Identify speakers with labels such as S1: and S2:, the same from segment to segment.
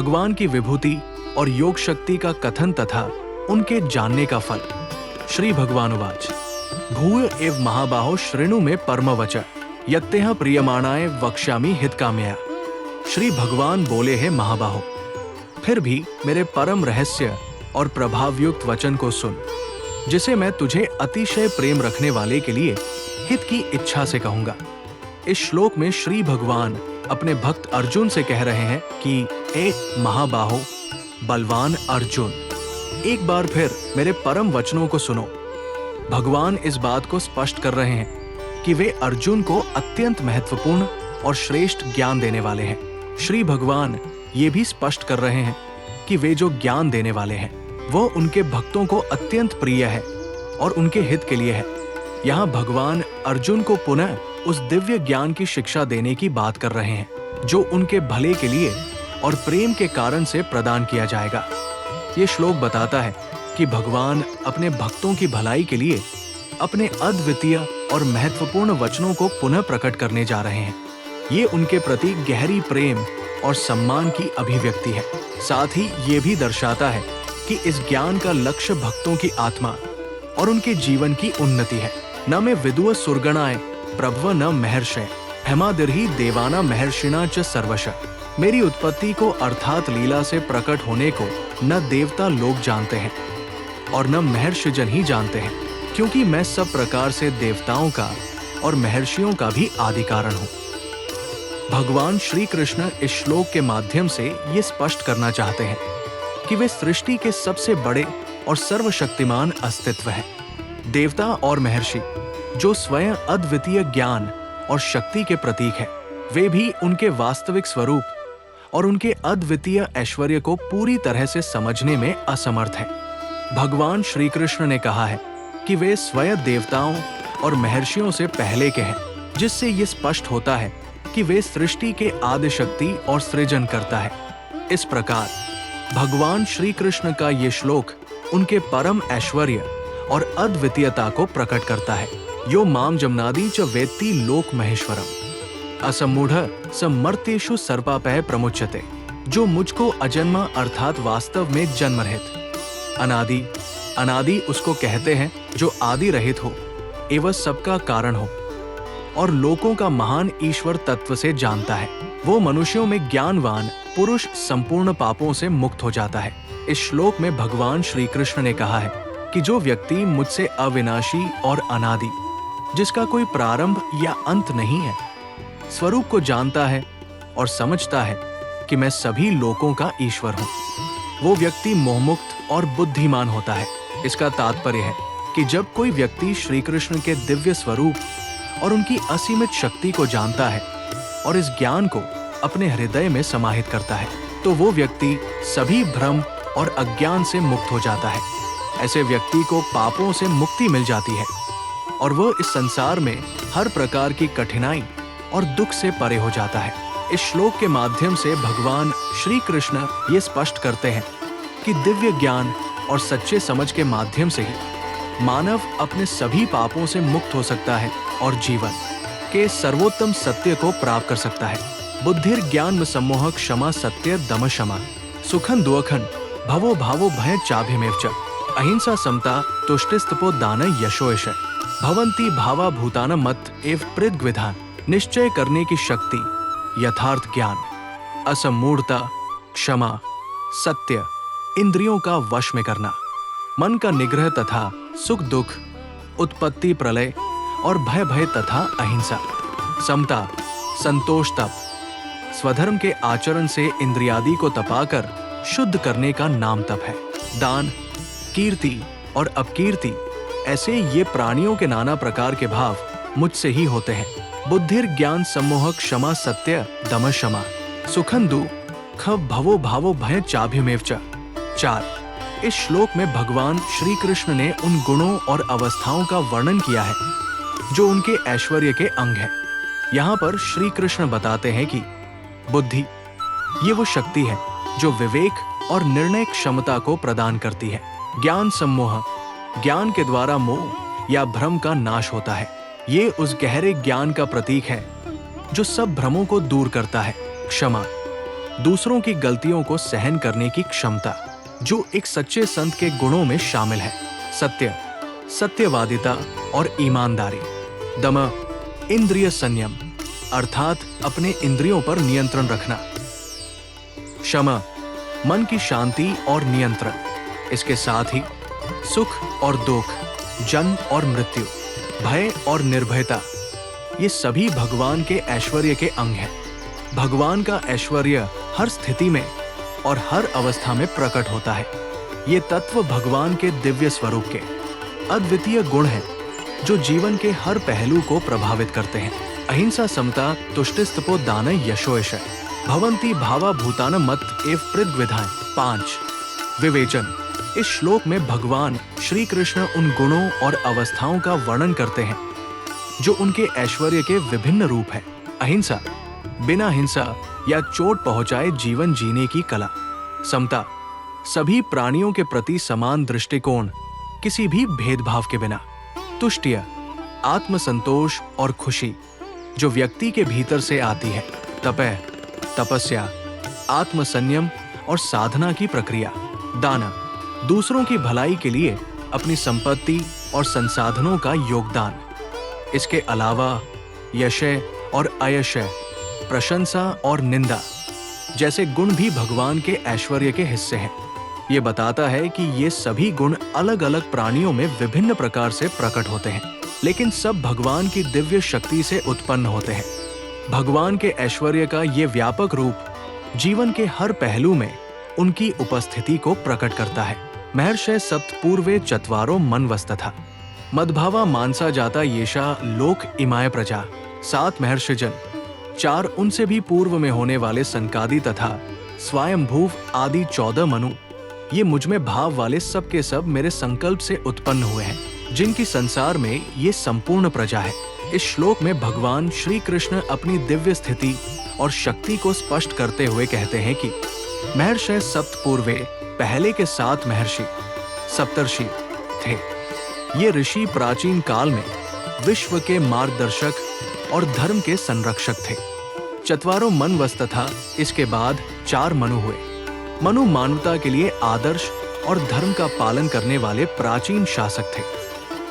S1: भगवान की विभूति और योग शक्ति का कथन तथा उनके जानने का फल। श्री भगवान उवाच भूय एव महाबाहो श्रेणु में परम वच यत्तेह प्रियमाणाय वक्ष्यामि हितकाम्यया। श्री भगवान बोले हैं महाबाहो, फिर भी मेरे परम रहस्य और प्रभावयुक्त वचन को सुन, जिसे मैं तुझे अतिशय प्रेम रखने वाले के लिए हित की इच्छा से कहूंगा। इस श्लोक में श्री भगवान अपने भक्त अर्जुन से कह रहे हैं कि एक महाबाहो बलवान अर्जुन, एक बार फिर मेरे परम वचनों को सुनो। भगवान इस बात को स्पष्ट कर रहे हैं कि वे अर्जुन को अत्यंत महत्वपूर्ण और श्रेष्ठ ज्ञान देने वाले हैं। श्री भगवान ये भी स्पष्ट कर रहे हैं कि वे जो ज्ञान देने वाले हैं वो उनके भक्तों को अत्यंत प्रिय है और उनके हित के लिए है। यहाँ भगवान अर्जुन को पुनः उस दिव्य ज्ञान की शिक्षा देने की बात कर रहे हैं जो उनके भले के लिए और प्रेम के कारण से प्रदान किया जाएगा। ये श्लोक बताता है कि भगवान अपने भक्तों की भलाई के लिए अपने अद्वितीय और महत्वपूर्ण वचनों को पुनः प्रकट करने जा रहे हैं। ये उनके प्रति गहरी प्रेम और सम्मान की अभिव्यक्ति है। साथ ही ये भी दर्शाता है कि इस ज्ञान का लक्ष्य भक्तों की आत्मा और उनके जीवन की उन्नति है। न में विदुः सुरगणाय प्रभव न महर्षय हेमादिर्हि देवाना महर्षिणा च सर्वश। मेरी उत्पत्ति को अर्थात लीला से प्रकट होने को न देवता लोग जानते हैं और न महर्षिजन ही जानते हैं, क्योंकि मैं सब प्रकार से देवताओं का और महर्षियों का भी आदि कारण हूँ। भगवान श्री कृष्ण इस श्लोक के माध्यम से ये स्पष्ट करना चाहते हैं कि वे सृष्टि के सबसे बड़े और सर्वशक्तिमान अस्तित्व हैं। देवता और महर्षि जो स्वयं अद्वितीय ज्ञान और शक्ति के प्रतीक है, वे भी उनके वास्तविक स्वरूप और उनके अद्वितीय ऐश्वर्य को पूरी तरह से समझने में असमर्थ हैं। भगवान श्री कृष्ण ने कहा है कि वे स्वयं देवताओं और महर्षियों से पहले के हैं, जिससे ये स्पष्ट होता है कि वे सृष्टि के आदि शक्ति और सृजन करता है। इस प्रकार भगवान श्री कृष्ण का ये श्लोक उनके परम ऐश्वर्य और अद्वितीयता को प्रकट करता है। यो माम जमनादि च वेत्ति लोक महेश्वरम असमूढ़ समर्त्येषु सर्पापय प्रमुच्यते। जो मुझको अजन्मा अर्थात वास्तव में जन्म रहित, अनादि अनादि उसको कहते हैं जो आदि रहित हो एवं सबका कारण हो और लोकों का महान ईश्वर तत्व से जानता है, वो मनुष्यों में ज्ञानवान पुरुष संपूर्ण पापों से मुक्त हो जाता है। इस श्लोक में भगवान श्री कृष्ण ने कहा है कि जो व्यक्ति मुझसे अविनाशी और अनादि, जिसका कोई प्रारंभ या अंत नहीं है, स्वरूप को जानता है और समझता है कि मैं सभी लोकों का ईश्वर हूँ, वो व्यक्ति मोहमुक्त और बुद्धिमान होता है। इसका तात्पर्य है कि जब कोई व्यक्ति श्री कृष्ण के दिव्य स्वरूप और उनकी असीमित शक्ति को जानता है और इस ज्ञान को अपने हृदय में समाहित करता है, तो वो व्यक्ति सभी भ्रम और अज्ञान से मुक्त हो जाता है। ऐसे व्यक्ति को पापों से मुक्ति मिल जाती है और वह इस संसार में हर प्रकार की कठिनाई और दुख से परे हो जाता है। इस श्लोक के माध्यम से भगवान श्री कृष्ण ये स्पष्ट करते हैं कि दिव्य ज्ञान और सच्चे समझ के माध्यम से ही मानव अपने सभी पापों से मुक्त हो सकता है और जीवन के सर्वोत्तम सत्य को प्राप्त कर सकता है। बुद्धिर ज्ञान सम्मोह क्षमा सत्य दम क्षमा सुखन दुअखन भवो भावो भय चाभिमेव च अहिंसा समता तुष्टिस्तपो दान यशो यश भवंती भावा भूतान मत एव पृथ्विधान। निश्चय करने की शक्ति, यथार्थ ज्ञान, असमूढ़ता, क्षमा, सत्य, इंद्रियों का वश में करना, मन का निग्रह तथा सुख दुख, उत्पत्ति प्रलय और भय भय तथा अहिंसा, समता, संतोष तप, स्वधर्म के आचरण से इंद्रियादि को तपाकर शुद्ध करने का नाम तप है। दान, कीर्ति और अपकीर्ति, ऐसे ये प्राणियों के नाना प्रकार के भाव मुझसे ही होते हैं। बुद्धिर ज्ञान सम्मोह क्षमा सत्य दम क्षमा सुखन दुख भवो भावो भय चाभिमेव च। 4। इस श्लोक में भगवान श्री कृष्ण ने उन गुणों और अवस्थाओं का वर्णन किया है जो उनके ऐश्वर्य के अंग हैं। यहाँ पर श्री कृष्ण बताते हैं कि बुद्धि ये वो शक्ति है जो विवेक और निर्णय क्षमता को प्रदान करती है। ज्ञान सम्मोह, ज्ञान के द्वारा मोह या भ्रम का नाश होता है। ये उस गहरे ज्ञान का प्रतीक है जो सब भ्रमों को दूर करता है। क्षमा, दूसरों की गलतियों को सहन करने की क्षमता, जो एक सच्चे संत के गुणों में शामिल है। सत्य, सत्यवादिता और ईमानदारी। दम, इंद्रिय संयम, अर्थात अपने इंद्रियों पर नियंत्रण रखना। शम, मन की शांति और नियंत्रण। इसके साथ ही सुख और दुख, जन्म और मृत्यु, भय और निर्भयता, ये सभी भगवान के ऐश्वर्य के अंग हैं। भगवान का ऐश्वर्य हर स्थिति में और हर अवस्था में प्रकट होता है। ये तत्व भगवान के दिव्य स्वरूप के अद्वितीय गुण हैं, जो जीवन के हर पहलू को प्रभावित करते हैं। अहिंसा, समता, तुष्टिस्तपो दान यशोयश भवन्ति भावा भूतान मत एव पृथ्विधान। 5 विवेचन। इस श्लोक में भगवान श्री कृष्ण उन गुणों और अवस्थाओं का वर्णन करते हैं जो उनके ऐश्वर्य के विभिन्न रूप हैं। अहिंसा, बिना हिंसा या चोट पहुंचाए जीवन जीने की कला। समता, सभी प्राणियों के प्रति समान दृष्टिकोण, किसी भी भेदभाव के बिना। तुष्टिय, आत्मसंतोष और खुशी, जो व्यक्ति के भीतर से आती है। तपः, तपस्या, आत्मसंयम और साधना की प्रक्रिया। दान, दूसरों की भलाई के लिए अपनी संपत्ति और संसाधनों का योगदान। इसके अलावा यशय और अयशय, प्रशंसा और निंदा जैसे गुण भी भगवान के ऐश्वर्य के हिस्से हैं। ये बताता है कि ये सभी गुण अलग अलग प्राणियों में विभिन्न प्रकार से प्रकट होते हैं, लेकिन सब भगवान की दिव्य शक्ति से उत्पन्न होते हैं। भगवान के ऐश्वर्य का ये व्यापक रूप जीवन के हर पहलू में उनकी उपस्थिति को प्रकट करता है। महर्षय सप्तपूर्वे चत्वारो मनवस्तथा मद्भावा मानसा जाता येषा लोक इमाय प्रजा। 7 महर्षिजन, 4 उनसे भी पूर्व में होने वाले संकादि तथा स्वयंभूव आदि 14 मनु, ये मुझ में भाव वाले सब के सब मेरे संकल्प से उत्पन्न हुए हैं, जिनकी संसार में ये संपूर्ण प्रजा है। इस श्लोक में भगवान श्री कृष्ण अपनी दिव्य स्थिति और शक्ति को स्पष्ट करते हुए कहते हैं कि महर्षय सप्तपूर्वे, पहले के 7 महर्षि सप्तर्षि थे। ये ऋषि प्राचीन काल में विश्व के मार्गदर्शक और धर्म के संरक्षक थे। चत्वारों मनवस्तथा, इसके बाद 4 मनु हुए। मनु मानवता के लिए आदर्श और धर्म का पालन करने वाले प्राचीन शासक थे,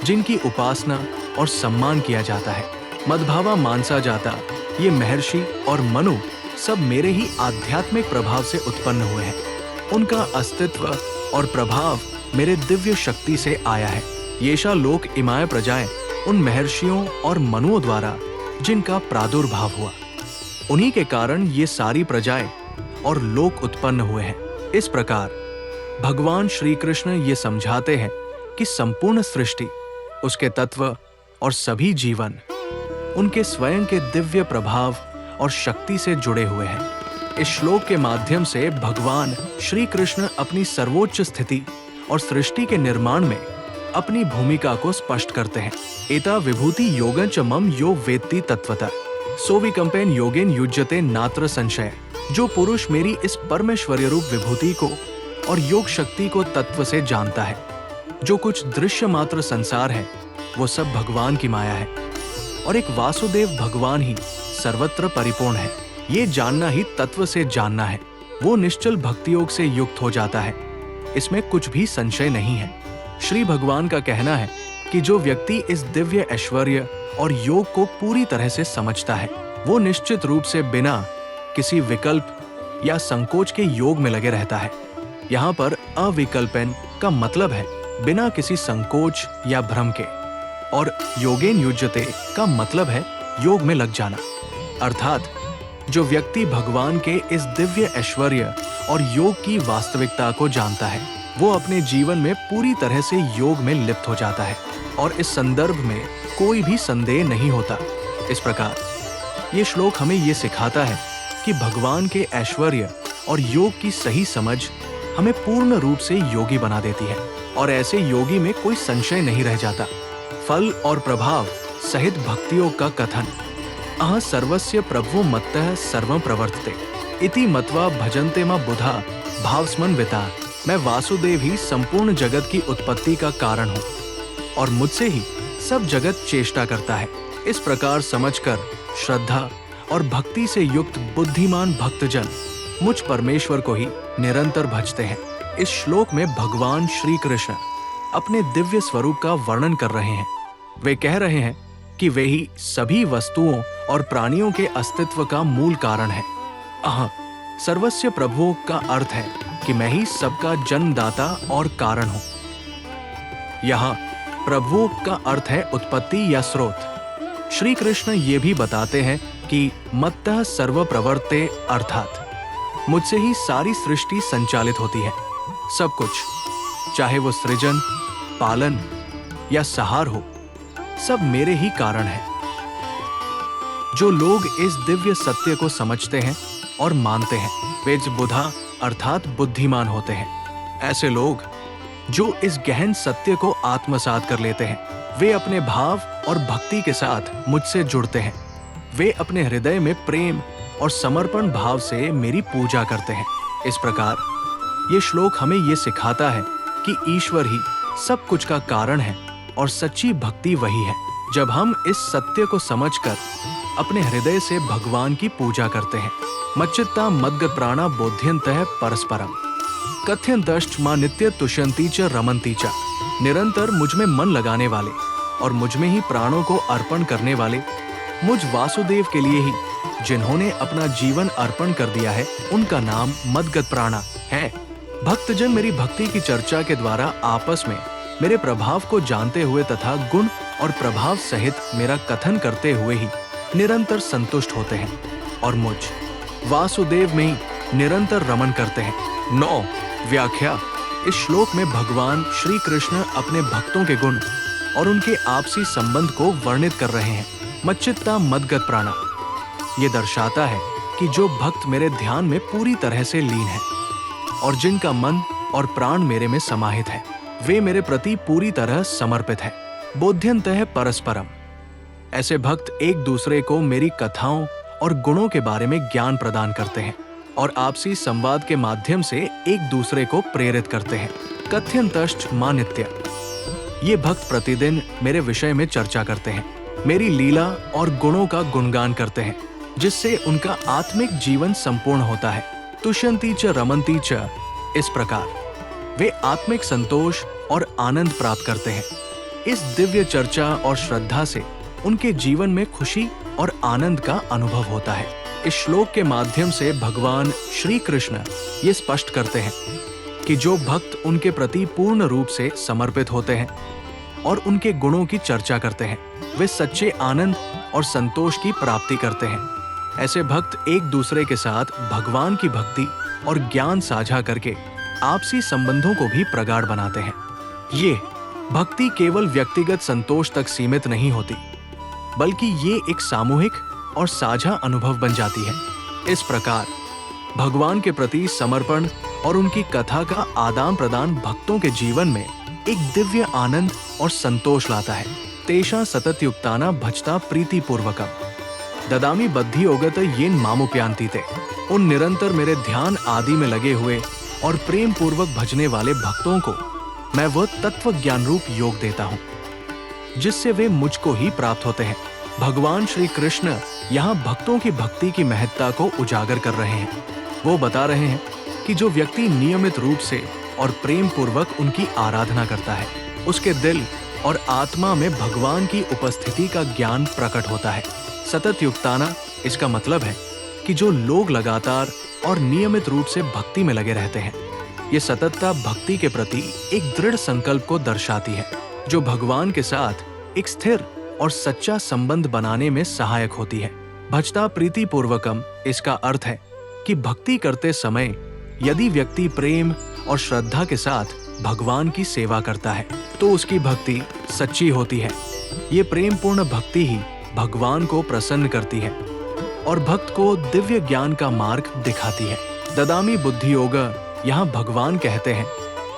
S1: जिनकी उपासना और सम्मान किया जाता है। मद्भावा मानसा जाता, ये महर्षि और मनु सब मेरे ही आध्यात्मिक प्रभाव से उत्पन्न हुए हैं। उनका अस्तित्व और प्रभाव मेरे दिव्य शक्ति से आया है। येषा लोक इमाय प्रजाएं, उन महर्षियों और मनुओं द्वारा जिनका प्रादुर्भाव हुआ, उन्हीं के कारण ये सारी प्रजाएं और लोक उत्पन्न हुए हैं। इस प्रकार भगवान श्री कृष्ण ये समझाते हैं कि संपूर्ण सृष्टि, उसके तत्व और सभी जीवन उनके स्वयं के दिव्य प्रभाव और शक्ति से जुड़े हुए हैं। इस श्लोक के माध्यम से भगवान श्री कृष्ण अपनी सर्वोच्च स्थिति और सृष्टि के निर्माण में अपनी भूमिका को स्पष्ट करते हैं। एता विभूति योगं च मम यो वेत्ति तत्वतः सो विकंपेन योगेन युज्यते नात्र संशय। जो पुरुष मेरी इस परमेश्वरीय रूप विभूति को और योग शक्ति को तत्व से जानता है, जो कुछ दृश्य मात्र संसार है वो सब भगवान की माया है, और एक वासुदेव भगवान ही सर्वत्र परिपूर्ण है। ये जानना ही तत्व से जानना है। वो निश्चल भक्ति योग से युक्त हो जाता है, इसमें कुछ भी संशय नहीं है। श्री भगवान का कहना है कि जो व्यक्ति इस दिव्य ऐश्वर्य और योग को पूरी तरह से समझता है, वो निश्चित रूप से बिना किसी विकल्प या संकोच के योग में लगे रहता है। यहाँ पर अविकल्पन का मतलब है बिना किसी संकोच या भ्रम के, और योगेन युज्यते का मतलब है योग में लग जाना। अर्थात जो व्यक्ति भगवान के इस दिव्य ऐश्वर्य और योग की वास्तविकता को जानता है, वो अपने जीवन में पूरी तरह से योग में लिप्त हो जाता है, और इस संदर्भ में कोई भी संदेह नहीं होता। इस प्रकार ये श्लोक हमें ये सिखाता है कि भगवान के ऐश्वर्य और योग की सही समझ हमें पूर्ण रूप से योगी बना देती है, और ऐसे योगी में कोई संशय नहीं रह जाता। फल और प्रभाव सहित भक्तियों का कथन, अह सर्वस्य प्रभु मत्तः सर्वं प्रवर्तते इति मत्वा भजन्ते मा बुधा भावस्मन्विता। मैं वासुदेव ही संपूर्ण जगत की उत्पत्ति का कारण हूँ, और मुझसे ही सब जगत चेष्टा करता है। इस प्रकार समझकर श्रद्धा और भक्ति से युक्त बुद्धिमान भक्तजन मुझ परमेश्वर को ही निरंतर भजते हैं। इस श्लोक में भगवान श्री कृष्ण अपने दिव्य स्वरूप का वर्णन कर रहे हैं। वे कह रहे हैं कि वे ही सभी वस्तुओं और प्राणियों के अस्तित्व का मूल कारण है। सर्वस्य प्रभु का अर्थ है कि मैं ही सबका जन्मदाता और कारण हूं। यहाँ प्रभु का अर्थ है उत्पत्ति या स्रोत। श्री कृष्ण ये भी बताते हैं कि मत्तः सर्व प्रवर्ते, अर्थात मुझसे ही सारी सृष्टि संचालित होती है। सब कुछ, चाहे वो सृजन, पालन या संहार हो, सब मेरे ही कारण है। जो लोग इस दिव्य सत्य को समझते हैं और मानते हैं, वे बुधा अर्थात बुद्धिमान होते हैं। ऐसे लोग जो इस गहन सत्य को आत्मसात कर लेते हैं, वे अपने भाव और भक्ति के साथ मुझसे जुड़ते हैं। वे अपने हृदय में प्रेम और समर्पण भाव से मेरी पूजा करते हैं। इस प्रकार ये श्लोक हमें ये सिखाता है कि ईश्वर ही सब कुछ का कारण है और सच्ची भक्ति वही है जब हम इस सत्य को समझकर अपने हृदय से भगवान की पूजा करते हैं। मच्चित्ता मद्गत प्राणा बोध्यन्तः परस्परम कथयन्तश्च मां नित्य तुष्यन्ति च रमन्ति च। निरंतर मुझ में मन लगाने वाले और मुझ में ही प्राणों को अर्पण करने वाले मुझ वासुदेव के लिए ही जिन्होंने अपना जीवन अर्पण कर दिया है, उनका नाम मद्गत प्राणा है। भक्तजन मेरी भक्ति की चर्चा के द्वारा आपस में मेरे प्रभाव को जानते हुए तथा गुण और प्रभाव सहित मेरा कथन करते हुए ही निरंतर संतुष्ट होते हैं और मुझ वासुदेव में ही निरंतर रमन करते हैं। 9 व्याख्या। इस श्लोक में भगवान श्री कृष्ण अपने भक्तों के गुण और उनके आपसी संबंध को वर्णित कर रहे हैं। मच्चित्ता मद्गत प्राणा ये दर्शाता है कि जो भक्त मेरे ध्यान में पूरी तरह से लीन है और जिनका मन और प्राण मेरे में समाहित है, वे मेरे प्रति पूरी तरह समर्पित है। बोध्यन्तः परस्परम, ऐसे भक्त एक दूसरे को मेरी कथाओं और गुणों के बारे में ज्ञान प्रदान करते हैं और आपसी संवाद के माध्यम से एक दूसरे को प्रेरित करते हैं। कथयन्तश्च मां नित्य, ये भक्त प्रतिदिन मेरे विषय में चर्चा करते हैं, मेरी लीला और गुणों का गुणगान करते हैं, जिससे उनका आत्मिक जीवन संपूर्ण होता है। तुष्यन्ति च रमन्ति च, इस प्रकार वे आत्मिक संतोष और आनंद प्राप्त करते हैं। इस दिव्य चर्चा और श्रद्धा से उनके जीवन में खुशी और आनंद का अनुभव होता है। इस श्लोक के माध्यम से भगवान श्री कृष्ण ये स्पष्ट करते हैं कि जो भक्त उनके प्रति पूर्ण रूप से समर्पित होते हैं और उनके गुणों की चर्चा करते हैं, वे सच्चे आनंद और संतोष की प्राप्ति करते हैं। ऐसे भक्त एक दूसरे के साथ भगवान की भक्ति और ज्ञान साझा करके आपसी संबंधों को भी प्रगाढ़ बनाते हैं। ये भक्ति केवल व्यक्तिगत संतोष तक सीमित नहीं होती, बल्कि ये एक सामूहिक और साझा अनुभव बन जाती है। इस प्रकार भगवान के प्रति समर्पण और उनकी कथा का आदान प्रदान भक्तों के जीवन में एक दिव्य आनंद और संतोष लाता है। तेषा सतत युक्ताना भजता प्रीति पूर्वकम ददामी बद्धि ओगत येन मामुप्यान्ति ते। उन निरंतर मेरे ध्यान आदि में लगे हुए और प्रेम पूर्वक भजने वाले भक्तों को मैं वह तत्व ज्ञान रूप योग देता हूँ जिससे वे मुझको ही प्राप्त होते हैं। भगवान श्री कृष्ण यहाँ भक्तों की भक्ति की महत्ता को उजागर कर रहे हैं। वो बता रहे हैं कि जो व्यक्ति नियमित रूप से और प्रेम पूर्वक उनकी आराधना करता है, उसके दिल और आत्मा में भगवान की उपस्थिति का ज्ञान प्रकट होता है। सतत युक्ताना, इसका मतलब है कि जो लोग लगातार और नियमित रूप से भक्ति में लगे रहते हैं, ये सततता भक्ति के प्रति एक दृढ़ संकल्प को दर्शाती है जो भगवान के साथ एक स्थिर और सच्चा संबंध बनाने में सहायक होती है। भजता प्रीति पूर्वकम, इसका अर्थ है कि भक्ति करते समय यदि व्यक्ति प्रेम और श्रद्धा के साथ भगवान की सेवा करता है तो उसकी भक्ति सच्ची होती है। ये प्रेम पूर्ण भक्ति ही भगवान को प्रसन्न करती है और भक्त को दिव्य ज्ञान का मार्ग दिखाती है। ददामी बुद्धि योग, यहाँ भगवान कहते हैं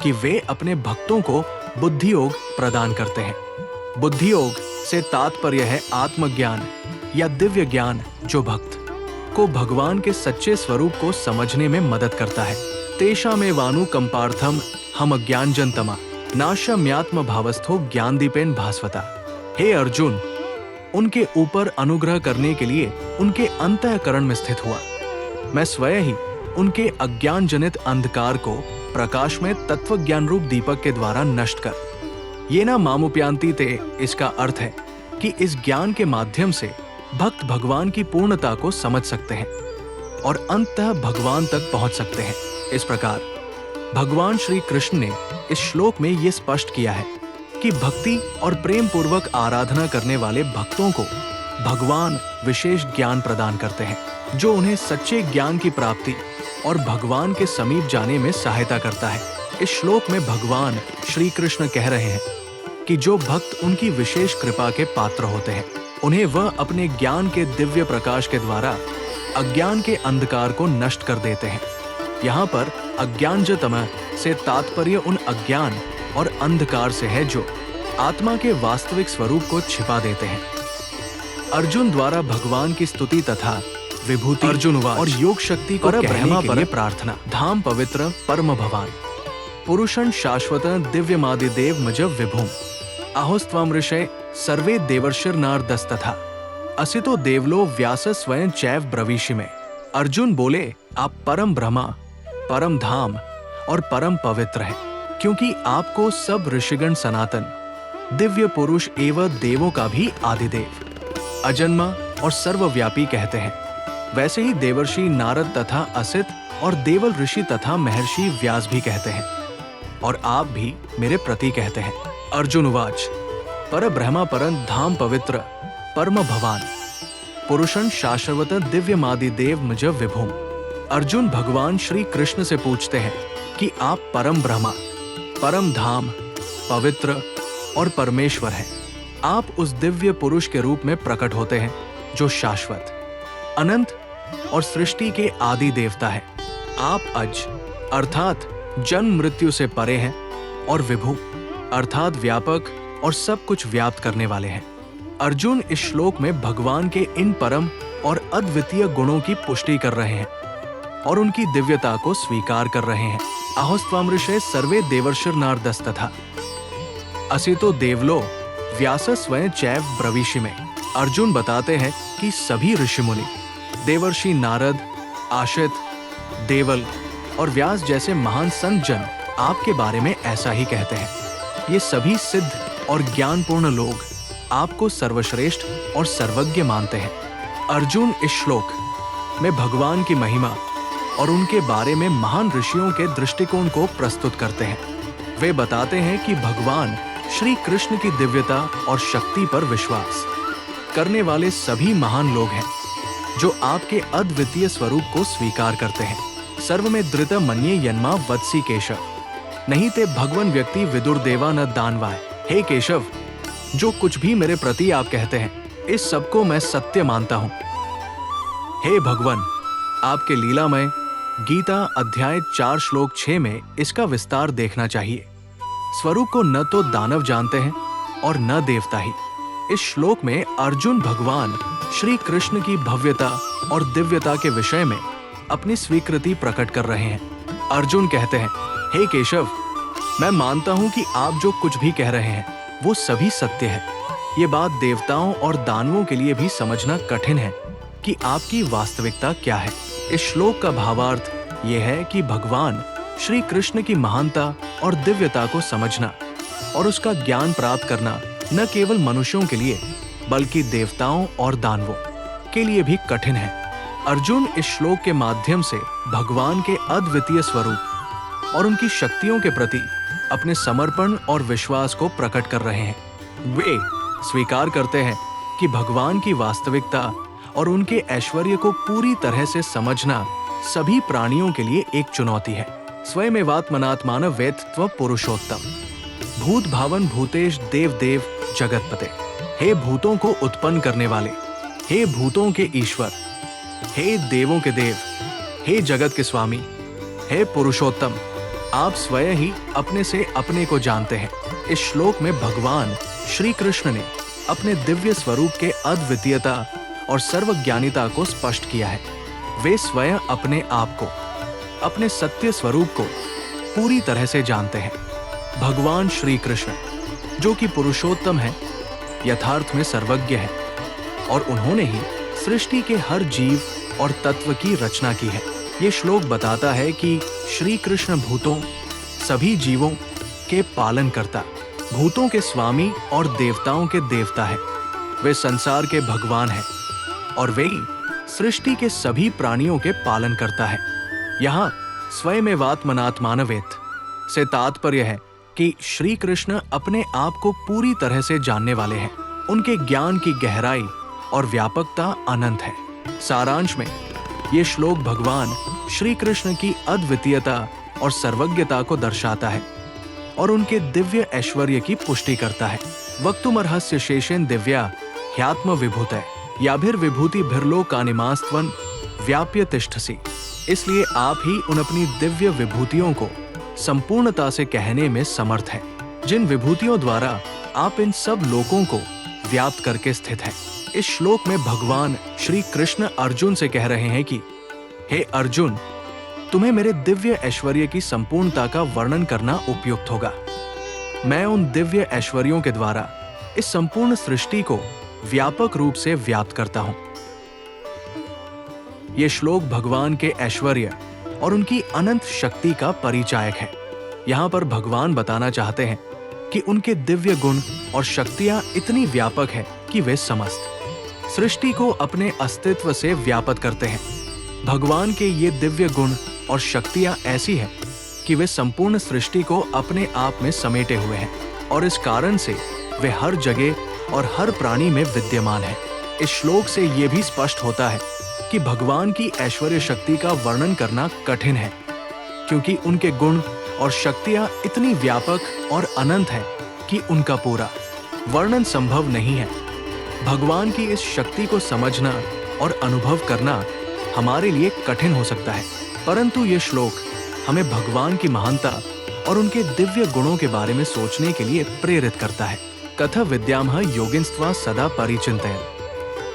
S1: कि वे अपने भक्तों को बुद्धि योग प्रदान करते हैं। बुद्धि योग से तात्पर्य है आत्मज्ञान या दिव्य ज्ञान जो भक्त को भगवान के सच्चे स्वरूप को समझने में मदद करता है। तेषा में वानु कंपार्थम हम ज्ञानजनतमा नाशम्यात्म भावस्थो ज्ञान दीपेन भास्वता। हे अर्जुन, उनके ऊपर अनुग्रह करने के लिए उनके अंतःकरण में स्थित हुआ। मैं स्वयं ही उनके अज्ञान जनित अंधकार को प्रकाश में तत्व ज्ञान रूप दीपक के द्वारा नष्ट कर। ये ना मामुप्यांति ते, इसका अर्थ है कि इस ज्ञान के माध्यम से भक्त भगवान की पूर्णता को समझ सकते हैं और अंततः भगवान तक पहुंच सकते हैं। इस प्रकार भगवान श्री कृष्ण ने इस श्लोक में ये स्पष्ट किया है कि भक्ति और प्रेम पूर्वक आराधना करने वाले भक्तों को भगवान विशेष ज्ञान प्रदान करते हैं, जो उन्हें सच्चे ज्ञान की प्राप्ति और भगवान के समीप जाने में सहायता करता है। इस श्लोक में भगवान श्री कृष्ण कह रहे हैं कि जो भक्त उनकी विशेष कृपा के पात्र होते हैं, उन्हें वह अपने ज्ञान के दिव्य प्रकाश के द्वारा अज्ञान के अंधकार को नष्ट कर देते हैं। यहाँ पर अज्ञानजतम से तात्पर्य उन अज्ञान और अंधकार से है जो आत्मा के वास्तविक स्वरूप को छिपा देते हैं। अर्जुन द्वारा भगवान की स्तुति तथा विभूति अर्जुन और योग शक्ति को कहने के लिए प्रार्थना। धाम पवित्र परम भवान पुरुषं शाश्वत दिव्यमादिदेव मज विभुम आहोस्त्वं ऋषे सर्वे देवर्षिर्नारदस्तथा असितो देवलो व्यास स्वयं चैव ब्रवीषि में। अर्जुन बोले, आप परम ब्रह्मा, परम धाम और परम पवित्र है, क्योंकि आपको सब ऋषिगण सनातन दिव्य पुरुष एवं देवों का भी आदिदेव अजन्मा और सर्वव्यापी कहते हैं। वैसे ही देवर्षि नारद तथा असित और देवल ऋषि तथा महर्षि व्यास भी कहते हैं, और आप भी मेरे प्रति कहते हैं। अर्जुन उवाच पर ब्रह्मा परं धाम पवित्र परम भवान पुरुषं शाश्वत दिव्यमादिदेव मज विभुम। अर्जुन भगवान श्री कृष्ण से पूछते हैं कि आप परम ब्रह्मा, परम धाम, पवित्र और परमेश्वर हैं। आप उस दिव्य पुरुष के रूप में प्रकट होते हैं जो शाश्वत, अनंत और सृष्टि के आदि देवता है। आप अज अर्थात जन्म मृत्यु से परे हैं और विभु अर्थात व्यापक और सब कुछ व्याप्त करने वाले हैं। अर्जुन इस श्लोक में भगवान के इन परम और अद्वितीय गुणों की पुष्टि कर रहे हैं और उनकी दिव्यता को स्वीकार कर रहे हैं। आहोस्त्वमृषे सर्वे देवर्षिर्नारदस्तथा असितो देवलो व्यास स्वयं चैव ब्रवीषि में। अर्जुन बताते हैं कि सभी ऋषि मुनि, देवर्षि नारद, आशित, देवल और व्यास जैसे महान संत जन आपके बारे में ऐसा ही कहते हैं। ये सभी सिद्ध और ज्ञानपूर्ण लोग आपको सर्वश्रेष्ठ और सर्वज्ञ मानते हैं। अर्जुन इस श्लोक में भगवान की महिमा और उनके बारे में महान ऋषियों के दृष्टिकोण को प्रस्तुत करते हैं। वे बताते हैं कि भगवान श्री कृष्ण की दिव्यता और शक्ति पर विश्वास करने वाले सभी महान लोग हैं जो आपके अद्वितीय स्वरूप को स्वीकार करते हैं। सर्व में धृत मन्ये यन्मा वत्सी केशव नहीं ते भगवन व्यक्ति विदुर देवा न दानवाय। हे केशव, जो कुछ भी मेरे प्रति आप कहते हैं, इस सबको मैं सत्य मानता हूँ। हे भगवन, आपके लीलामय गीता अध्याय 4 श्लोक 6 में इसका विस्तार देखना चाहिए। स्वरूप को न तो दानव जानते हैं और न देवता ही। इस श्लोक में अर्जुन भगवान श्री कृष्ण की भव्यता और दिव्यता के विषय में अपनी स्वीकृति प्रकट कर रहे हैं। अर्जुन कहते हैं, हे केशव, मैं मानता हूं कि आप जो कुछ भी कह रहे हैं वो सभी सत्य है। ये बात देवताओं और दानवों के लिए भी समझना कठिन है कि आपकी वास्तविकता क्या है। इस श्लोक का भावार्थ ये है कि भगवान श्री कृष्ण की महानता और दिव्यता को समझना और उसका ज्ञान प्राप्त करना न केवल मनुष्यों के लिए बल्कि देवताओं और दानवों के लिए भी कठिन है। अर्जुन इस श्लोक के माध्यम से भगवान के अद्वितीय स्वरूप और उनकी शक्तियों के प्रति अपने समर्पण और विश्वास को प्रकट कर रहे हैं। वे स्वीकार करते हैं कि भगवान की वास्तविकता और उनके ऐश्वर्य को पूरी तरह से समझना सभी प्राणियों के लिए एक चुनौती है। स्वयमेवात्मनात्मान वेत्त्व पुरुषोत्तम भूत भावन भूतेश देव देव जगतपते। हे भूतों को उत्पन्न करने वाले, हे भूतों के ईश्वर, हे देवों के देव, हे जगत के स्वामी, हे पुरुषोत्तम, आप स्वयं ही अपने से अपने को जानते हैं। इस श्लोक में भगवान श्री कृष्ण ने अपने दिव्य स्वरूप के अद्वितीयता और सर्वज्ञानिता को स्पष्ट किया है। वे स्वयं अपने आप को, अपने सत्य स्वरूप को पूरी तरह से जानते हैं। भगवान श्री कृष्ण जो कि पुरुषोत्तम है, यथार्थ में सर्वज्ञ है और उन्होंने ही सृष्टि के हर जीव और तत्व की रचना की है। ये श्लोक बताता है कि श्री कृष्ण भूतों, सभी जीवों के पालन करता, भूतों के स्वामी और देवताओं के देवता है। वे संसार के भगवान हैं और वे सृष्टि के सभी प्राणियों के पालन करता है। यहाँ स्वयमेवात्मनात्मानवेत् से तात्पर्य है कि श्री कृष्ण अपने आप को पूरी तरह से जानने वाले हैं। उनके ज्ञान की गहराई और व्यापकता अनंत है। सारांश में ये श्लोक भगवान श्री कृष्ण की अद्वितीयता और सर्वज्ञता को दर्शाता है और उनके दिव्य ऐश्वर्य की पुष्टि करता है। वक्तुमर्हस्य शेषेन दिव्या ह्यात्म विभूतय याभिर्विभूतिभिर्लोकानिमास्त्वं व्याप्य तिष्ठसि। इसलिए आप ही उन अपनी दिव्य विभूतियों को संपूर्णता से कहने में समर्थ हैं, जिन विभूतियों द्वारा आप इन सब लोकों को व्याप्त करके स्थित हैं। इस श्लोक में भगवान श्री कृष्ण अर्जुन से कह रहे हैं कि हे अर्जुन, तुम्हें मेरे दिव्य ऐश्वर्य की संपूर्णता का वर्णन करना उपयुक्त होगा। मैं उन दिव्य ऐश्वर्यों के द्वारा इस संपूर्ण सृष्टि को व्यापक रूप से व्याप्त करता हूं। यह श्लोक भगवान के ऐश्वर्य और उनकी अनंत शक्ति का परिचायक है। यहाँ पर भगवान बताना चाहते हैं कि उनके दिव्य गुण और शक्तियां इतनी व्यापक है कि वे समस्त सृष्टि को अपने अस्तित्व से व्याप्त करते हैं। भगवान के ये दिव्य गुण और शक्तियां ऐसी है कि वे संपूर्ण सृष्टि को अपने आप में समेटे हुए हैं और इस कारण से वे हर जगह और हर प्राणी में विद्यमान है। इस श्लोक से ये भी स्पष्ट होता है कि भगवान की ऐश्वर्य शक्ति का वर्णन करना कठिन है, क्योंकि उनके गुण और शक्तियां इतनी व्यापक और अनंत हैं कि उनका पूरा वर्णन संभव नहीं है। भगवान की इस शक्ति को समझना और अनुभव करना हमारे लिए कठिन हो सकता है, परंतु ये श्लोक हमें भगवान की महानता और उनके दिव्य गुणों के बारे में सोचने के लिए प्रेरित करता है। कथा विद्यामः योगिंस्त्वा सदा परिचिन्तयन्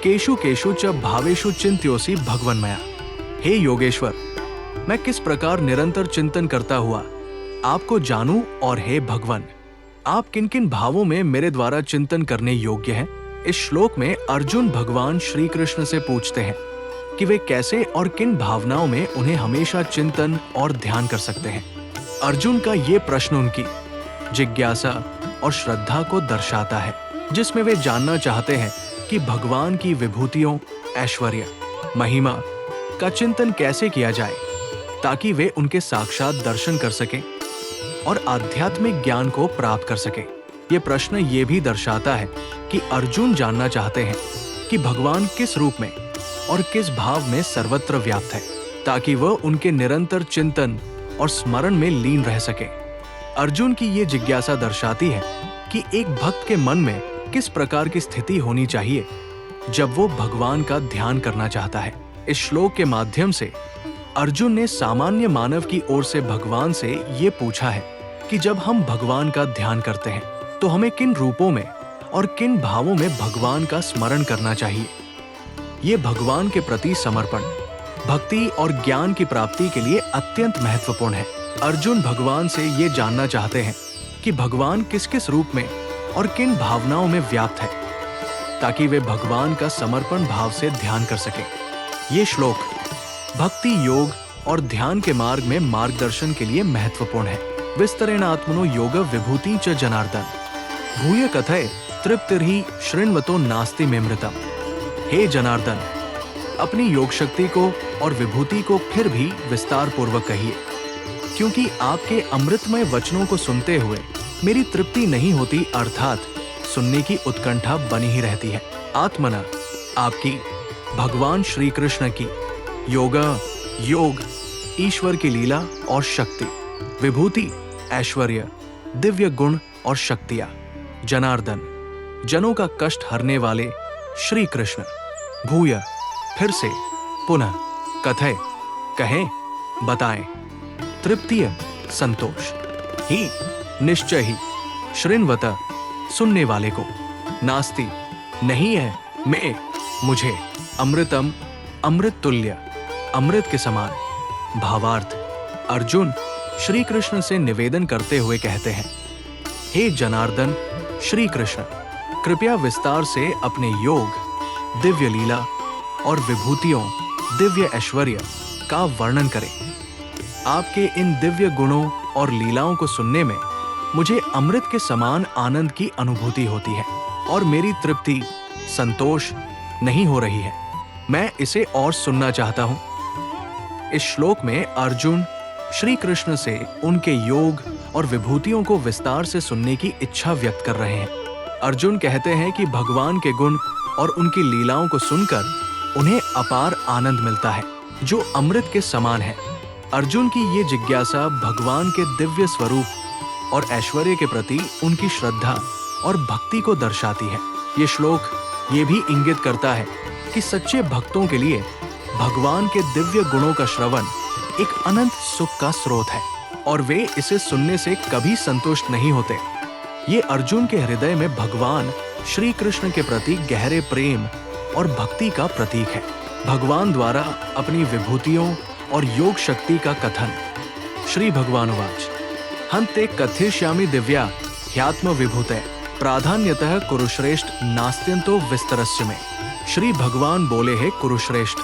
S1: केषु केषु च भावेषु चिंत्योसि भगवन्मया। हे योगेश्वर, मैं किस प्रकार निरंतर चिंतन करता हुआ आपको जानूं, और हे भगवान, आप किन किन भावों में मेरे द्वारा चिंतन करने योग्य हैं। इस श्लोक में अर्जुन भगवान श्री कृष्ण से पूछते हैं कि वे कैसे और किन भावनाओं में उन्हें हमेशा चिंतन और ध्यान कर सकते हैं। अर्जुन का ये प्रश्न उनकी जिज्ञासा और श्रद्धा को दर्शाता है, जिसमें वे जानना चाहते हैं कि भगवान की विभूतियों, ऐश्वर्य, महिमा का चिंतन कैसे किया जाए ताकि वे उनके साक्षात दर्शन कर सकें और आध्यात्मिक ज्ञान को प्राप्त कर सकें। ये प्रश्न ये भी दर्शाता है कि अर्जुन जानना चाहते हैं कि भगवान किस रूप में और किस भाव में सर्वत्र व्याप्त है, ताकि वह उनके निरंतर चिंतन और स्मरण में लीन रह सके। अर्जुन की ये जिज्ञासा दर्शाती है कि एक भक्त के मन में किस प्रकार की स्थिति होनी चाहिए जब वो भगवान का ध्यान करना चाहता है। इस श्लोक के माध्यम से अर्जुन ने सामान्य मानव की ओर से भगवान से ये पूछा है कि जब हम भगवान का ध्यान करते हैं तो हमें किन रूपों में और किन भावों में भगवान का स्मरण करना चाहिए। ये भगवान के प्रति समर्पण, भक्ति और ज्ञान की प्राप्ति के लिए अत्यंत महत्वपूर्ण है। अर्जुन भगवान से ये जानना चाहते हैं कि भगवान किस किस रूप में और किन भावनाओं में व्याप्त है, ताकि वे भगवान का समर्पण भाव से ध्यान कर सकें। ये श्लोक भक्ति, योग और ध्यान के मार्ग में मार्गदर्शन के लिए महत्वपूर्ण है। विस्तरेणात्मनो योग विभूति च जनार्दन भूय कथय तृप्तिर्हि शृण्वतो नास्ति मेमृतम्। हे जनार्दन, अपनी योग शक्ति को और विभूति को फिर भी विस्तार पूर्वक कहिए, क्योंकि आपके अमृतमय वचनों को सुनते हुए मेरी तृप्ति नहीं होती, अर्थात सुनने की उत्कंठा बनी ही रहती है। आत्मना, आपकी, भगवान श्री कृष्ण की, योग, ईश्वर की लीला और शक्ति, विभूति, ऐश्वर्य, दिव्य गुण और शक्तियां, जनार्दन, जनों का कष्ट हरने वाले श्री कृष्ण, भूय, फिर से, पुनः, कथय, कहें, बताएं, तृप्तिय, संतोष, ही, निश्चय ही, शृण्वत, सुनने वाले को, नास्ति, नहीं है, मैं, मुझे, अमृतम, अमृत तुल्य, अमृत के समान। भावार्थ, अर्जुन श्री कृष्ण से निवेदन करते हुए कहते हैं, हे जनार्दन श्री कृष्ण, कृपया विस्तार से अपने योग, दिव्य लीला और विभूतियों, दिव्य ऐश्वर्य का वर्णन करें। आपके इन दिव्य गुणों और लीलाओं को सुनने में मुझे अमृत के समान आनंद की अनुभूति होती है और मेरी तृप्ति, संतोष नहीं हो रही है। मैं इसे और सुनना चाहता हूँ। इस श्लोक में अर्जुन श्री कृष्ण से उनके योग और विभूतियों को विस्तार से सुनने की इच्छा व्यक्त कर रहे हैं। अर्जुन कहते हैं कि भगवान के गुण और उनकी लीलाओं को सुनकर उन्हें अपार आनंद मिलता है, जो अमृत के समान है। अर्जुन की ये जिज्ञासा भगवान के दिव्य स्वरूप और ऐश्वर्य के प्रति उनकी श्रद्धा और भक्ति को दर्शाती है। ये श्लोक ये भी इंगित करता है कि सच्चे भक्तों के लिए भगवान के दिव्य गुणों का श्रवण एक अनंत सुख का स्रोत है और वे इसे सुनने से कभी संतुष्ट नहीं होते। ये अर्जुन के हृदय में भगवान श्री कृष्ण के प्रति गहरे प्रेम और भक्ति का प्रतीक है। भगवान द्वारा अपनी विभूतियों और योग शक्ति का कथन। श्री भगवानुवाच हन्ते कथयिष्यामि दिव्या ह्यात्म विभूते प्राधान्यतः कुरुश्रेष्ठ नास्त्यंतो विस्तरस्य में। श्री भगवान बोले हैं कुरुश्रेष्ठ,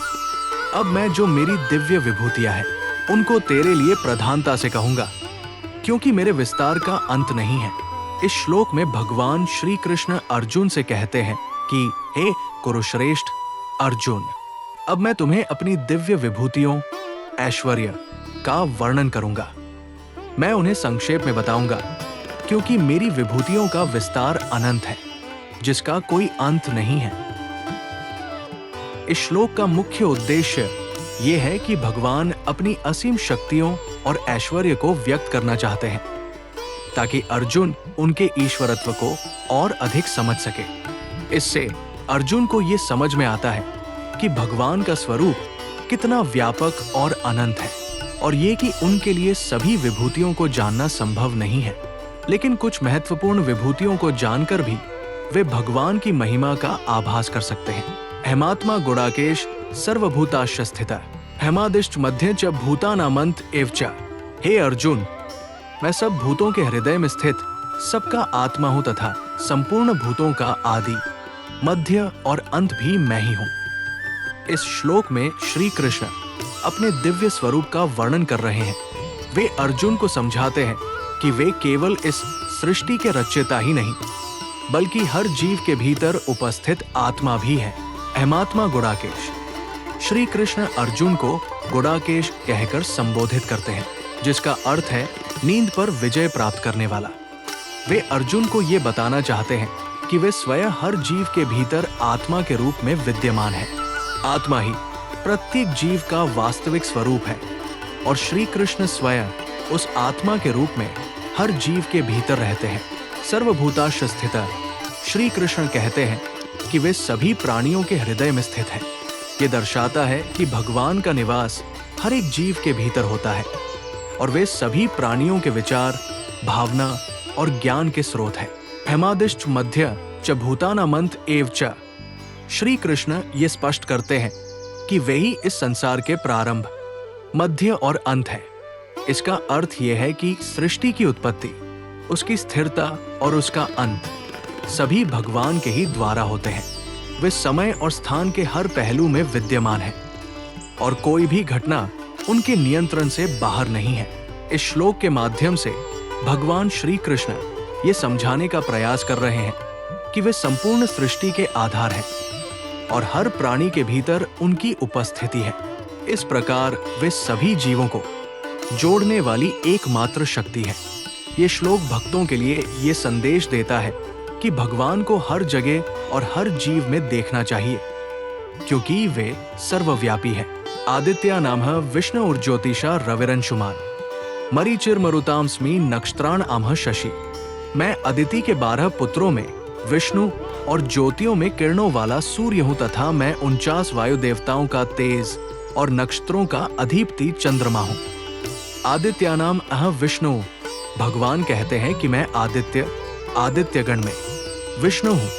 S1: अब मैं जो मेरी दिव्य विभूतियां हैं उनको तेरे लिए प्रधानता से कहूंगा, क्योंकि मेरे विस्तार का अंत नहीं है। इस श्लोक में भगवान श्री कृष्ण अर्जुन से कहते हैं कि हे कुरुश्रेष्ठ अर्जुन, अब मैं तुम्हें अपनी दिव्य विभूतियों, ऐश्वर्य का वर्णन करूंगा। मैं उन्हें संक्षेप में बताऊंगा, क्योंकि मेरी विभूतियों का विस्तार अनंत है, जिसका कोई अंत नहीं है। इस श्लोक का मुख्य उद्देश्य ये है कि भगवान अपनी असीम शक्तियों और ऐश्वर्य को व्यक्त करना चाहते हैं, ताकि अर्जुन उनके ईश्वरत्व को और अधिक समझ सके। इससे अर्जुन को ये समझ में आता है कि भगवान का स्वरूप कितना व्यापक और अनंत है, और ये कि उनके लिए सभी विभूतियों को जानना संभव नहीं है, लेकिन कुछ महत्वपूर्ण विभूतियों को जानकर भी वे भगवान की महिमा का आभास कर सकते हैं। हेमात्मा गुणाकेश सर्वभूताश्च स्थितः हेमादिश्च मध्ये च भूतानामन्त एव च। हे अर्जुन, मैं सब भूतों के हृदय में स्थित सबका आत्मा हूँ तथा संपूर्ण भूतों का आदि, मध्य और अंत भी मैं ही हूँ। इस श्लोक में श्री कृष्ण अपने दिव्य स्वरूप का वर्णन कर रहे हैं। वे अर्जुन को समझाते हैं कि वे केवल इस सृष्टि के रचयिता ही नहीं, बल्कि हर जीव के भीतर उपस्थित आत्मा भी है। हेमात्मा गुणाकेश। श्री कृष्ण अर्जुन को गुणाकेश कहकर संबोधित करते हैं, जिसका अर्थ है नींद पर विजय प्राप्त करने वाला। वे अर्जुन को ये बताना चाहते हैं कि वे स्वयं हर जीव के भीतर आत्मा के रूप में विद्यमान है। आत्मा ही प्रत्येक जीव का वास्तविक स्वरूप है और श्री कृष्ण स्वयं उस आत्मा के रूप में हर जीव के भीतर रहते हैं। सर्वभूताश्च स्थितः। श्री कृष्ण कहते हैं कि वे सभी प्राणियों के हृदय में स्थित हैं। ये दर्शाता है कि भगवान का निवास हर एक जीव के भीतर होता है और वे सभी प्राणियों के विचार, भावना और ज्ञान के स्रोत है। हेमादिश्च मध्य च भूतानामन्त एव च। श्री कृष्ण ये स्पष्ट करते हैं कि वे ही इस संसार के प्रारंभ, मध्य और अंत है। इसका अर्थ यह है कि सृष्टि की उत्पत्ति, उसकी स्थिरता और उसका अंत सभी भगवान के ही द्वारा होते हैं। वे समय और स्थान के हर पहलू में विद्यमान हैं और कोई भी घटना उनके नियंत्रण से बाहर नहीं है। इस श्लोक के माध्यम से भगवान श्री कृष्ण ये समझाने का प्रयास कर रहे हैं कि वे संपूर्ण सृष्टि के आधार हैं और हर प्राणी के भीतर उनकी उपस्थिति है। इस प्रकार वे सभी जीवों को जोड़ने वाली एकमात्र शक्ति है। ये श्लोक भक्तों के लिए ये संदेश देता है कि भगवान को हर जगह और हर जीव में देखना चाहिए, क्योंकि वे सर्वव्यापी है। आदित्या नामः विष्णु उर्ज्योतिषा रविरंशुमान मरीचिर्मरुतां स्मि नक्षत्राण आमः शशि। मैं अदिति के 12 पुत्रों में विष्णु और ज्योतियों में किरणों वाला सूर्य हूँ तथा मैं 49 वायु देवताओं का तेज और नक्षत्रों का अधिपति चंद्रमा हूँ। आदित्यानाम अह विष्णु। भगवान कहते हैं कि मैं आदित्य गण में विष्णु हूँ।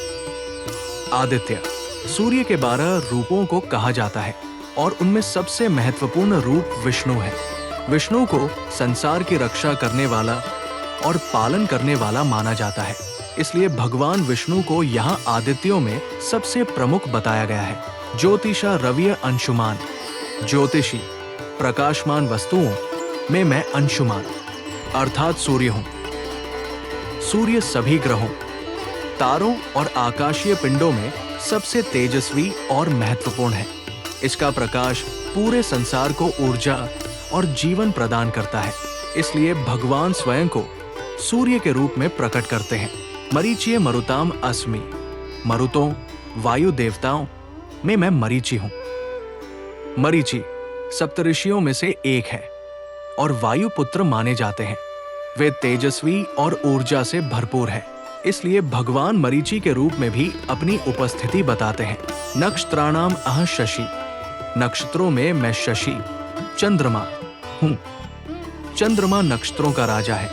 S1: आदित्य सूर्य के 12 रूपों को कहा जाता है और उनमें सबसे महत्वपूर्ण रूप विष्णु है। विष्णु को संसार की रक्षा करने वाला और पालन करने वाला माना जाता है, इसलिए भगवान विष्णु को यहाँ आदित्यों में सबसे प्रमुख बताया गया है। ज्योतिषा रवि अंशुमान। ज्योतिषी प्रकाशमान वस्तुओं में मैं अंशुमान अर्थात सूर्य हूं। सूर्य सभी ग्रहों, तारों और आकाशीय पिंडों में सबसे तेजस्वी और महत्वपूर्ण है। इसका प्रकाश पूरे संसार को ऊर्जा और जीवन प्रदान करता है। इसलिए भगवान स्वयं को सूर्य के रूप में प्रकट करते हैं। मरीचिये मरुताम अस्मि, मरुतों वायु देवताओं में मैं मरीचि हूं। मरीचि सप्तऋषियों में से एक है और वायु पुत्र माने जाते हैं। वे तेजस्वी और ऊर्जा से भरपूर है, इसलिए भगवान मरीचि के रूप में भी अपनी उपस्थिति बताते हैं। नक्षत्राणाम अह शशि, नक्षत्रों में मैं शशि चंद्रमा हूं। चंद्रमा नक्षत्रों का राजा है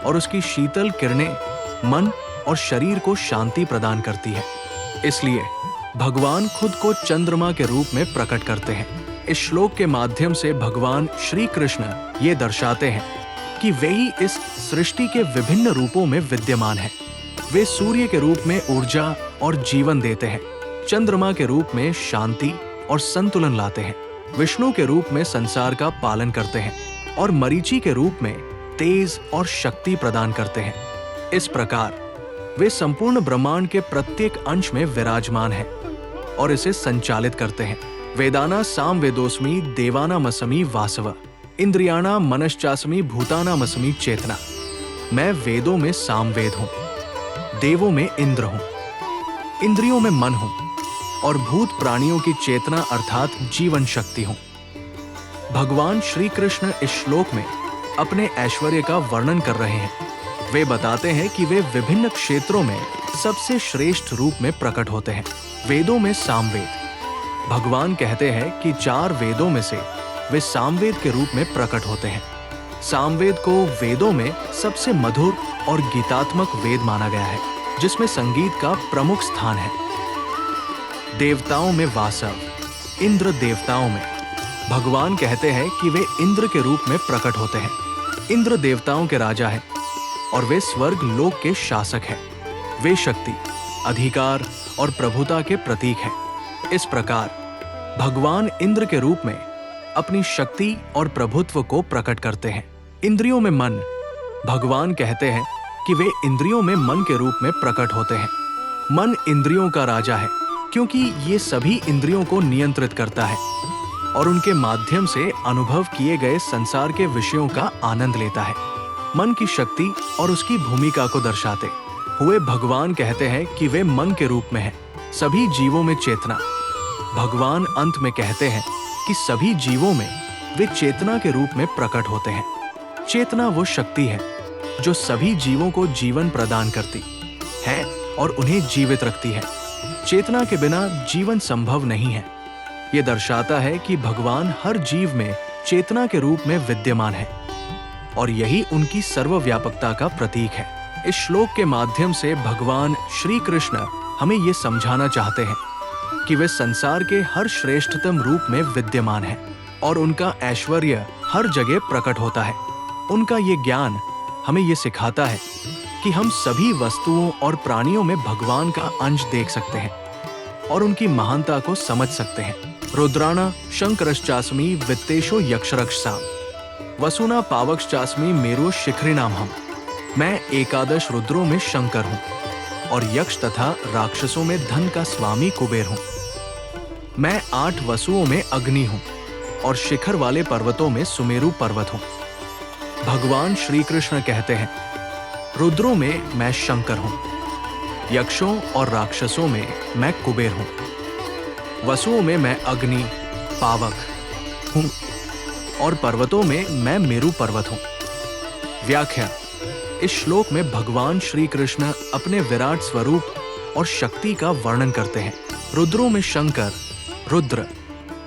S1: और उसकी शीतल किरणें मन और शरीर को शांति प्रदान करती है। इसलिए भगवान खुद को चंद्रमा के रूप में प्रकट करते हैं। इस श्लोक के माध्यम से भगवान श्री कृष्ण ये दर्शाते हैं कि वे ही इस सृष्टि के विभिन्न रूपों में विद्यमान हैं। वे सूर्य के रूप में ऊर्जा और जीवन देते हैं, चंद्रमा के रूप में शांति और संतुलन लाते हैं, विष्णु के रूप में संसार का पालन करते हैं और मरीचि के रूप में तेज और शक्ति प्रदान करते हैं। इस प्रकार वे संपूर्ण ब्रह्मांड के प्रत्येक अंश में विराजमान हैं और इसे संचालित करते हैं। वेदाना साम वेदोस्मि देवानामस्मि वासव, इंद्रियाणा मनश्चास्मि भूतानामस्मि चेतना। मैं वेदों में सामवेद हूं, देवों में इंद्र हूं, इंद्रियों में मन हूं और भूत प्राणियों की चेतना अर्थात जीवन शक्ति हूं। भगवान श्री कृष्ण इस श्लोक में अपने ऐश्वर्य का वर्णन कर रहे हैं। वे बताते हैं कि वे विभिन्न क्षेत्रों में सबसे श्रेष्ठ रूप में प्रकट होते हैं। वेदों में सामवेद, भगवान कहते हैं कि 4 वेदों में से वे सामवेद के रूप में प्रकट होते हैं। सामवेद को वेदों में सबसे मधुर और गीतात्मक वेद माना गया है, जिसमें संगीत का प्रमुख स्थान है। देवताओं में वासव, इंद्र देवताओं में भगवान कहते हैं कि वे इंद्र के रूप में प्रकट होते हैं। इंद्र देवताओं के राजा हैं और वे स्वर्ग लोक के शासक हैं। वे शक्ति, अधिकार और प्रभुता के प्रतीक हैं। इस प्रकार भगवान इंद्र के रूप में अपनी शक्ति और प्रभुत्व को प्रकट करते हैं। इंद्रियों में मन, भगवान कहते हैं कि वे इंद्रियों में मन के रूप में प्रकट होते हैं। मन इंद्रियों का राजा है क्योंकि ये सभी इंद्रियों को नियंत्रित करता है और उनके माध्यम से अनुभव किए गए संसार के विषयों का आनंद लेता है। मन की शक्ति और उसकी भूमिका को दर्शाते हुए भगवान कहते हैं कि वे मन के रूप में हैं। सभी जीवों में चेतना, भगवान अंत में कहते हैं कि सभी जीवों में वे चेतना के रूप में प्रकट होते हैं। चेतना वो शक्ति है जो सभी जीवों को जीवन प्रदान करती है और उन्हें जीवित रखती है। चेतना के बिना जीवन संभव नहीं है। ये दर्शाता है कि भगवान हर जीव में चेतना के रूप में विद्यमान है और यही उनकी सर्वव्यापकता का प्रतीक है। इस श्लोक के माध्यम से भगवान श्री कृष्ण हमें ये समझाना चाहते हैं कि वे संसार के हर श्रेष्ठतम रूप में विद्यमान हैं और उनका ऐश्वर्य हर जगह प्रकट होता है। उनका ये ज्ञान हमें ये सिखाता है कि हम सभी वस्तुओं और प्राणियों में भगवान का अंश देख सकते हैं और उनकी महानता को समझ सकते हैं। रुद्राणा शंकरश्चास्मि वित्तेशो यक्षरक्षसाम, वसुना पावकश्चास्मि मेरु शिखरिणाम हम। मैं 11 रुद्रों में शंकर हूँ और यक्ष तथा राक्षसों में धन का स्वामी कुबेर हूँ। मैं 8 वसुओं में अग्नि हूँ और शिखर वाले पर्वतों में सुमेरु पर्वत हूँ। भगवान श्री कृष्ण कहते हैं, रुद्रों में मैं शंकर हूँ, यक्षों और राक्षसों में मैं कुबेर हूँ, वसुओं में मैं अग्नि पावक हूँ और पर्वतों में मैं मेरु पर्वत हूँ। व्याख्या: इस श्लोक में भगवान श्री कृष्ण अपने विराट स्वरूप और शक्ति का वर्णन करते हैं। रुद्रों में शंकर, रुद्र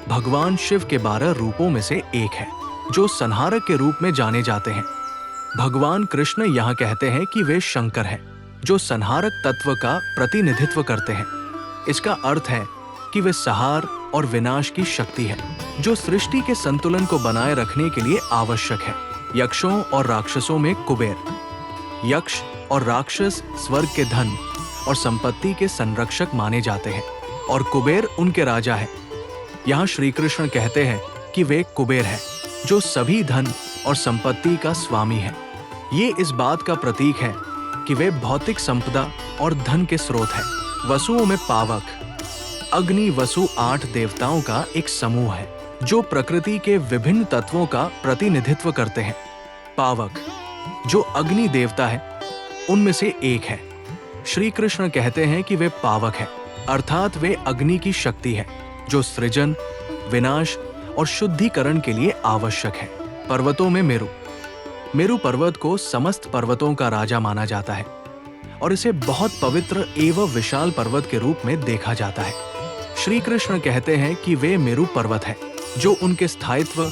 S1: भगवान शिव के 12 रूपों में से एक है जो संहारक के रूप में जाने जाते हैं। भगवान कृष्ण यहाँ कहते हैं कि वे शंकर हैं जो संहारक तत्व का प्रतिनिधित्व करते हैं। इसका अर्थ है कि वे संहार और विनाश की शक्ति है जो सृष्टि के संतुलन को बनाए रखने के लिए आवश्यक है। यक्षों और राक्षसों में कुबेर, यक्ष और राक्षस स्वर्ग के धन और संपत्ति के संरक्षक माने जाते हैं और कुबेर उनके राजा है। यहाँ श्री कृष्ण कहते हैं कि वे कुबेर है, जो सभी धन और संपत्ति का स्वामी है। ये इस बात का प्रतीक है कि वे भौतिक संपदा और धन के स्रोत हैं। वसुओं में पावक, अग्नि वसु 8 देवताओं का एक समूह है जो प्रकृति के विभिन्न तत्वों का प्रतिनिधित्व करते हैं। पावक जो अग्नि देवता है, उनमें से एक है। श्री कृष्ण कहते हैं कि वे पावक हैं, अर्थात वे अग्नि की शक्ति है जो सृजन, विनाश और शुद्धिकरण के लिए आवश्यक है। पर्वतों में मेरु पर्वत को समस्त पर्वतों का राजा माना जाता है और इसे बहुत पवित्र एवं विशाल पर्वत के रूप में देखा जाता है। श्री कृष्ण कहते हैं कि वे मेरु पर्वत है जो उनके स्थायित्व,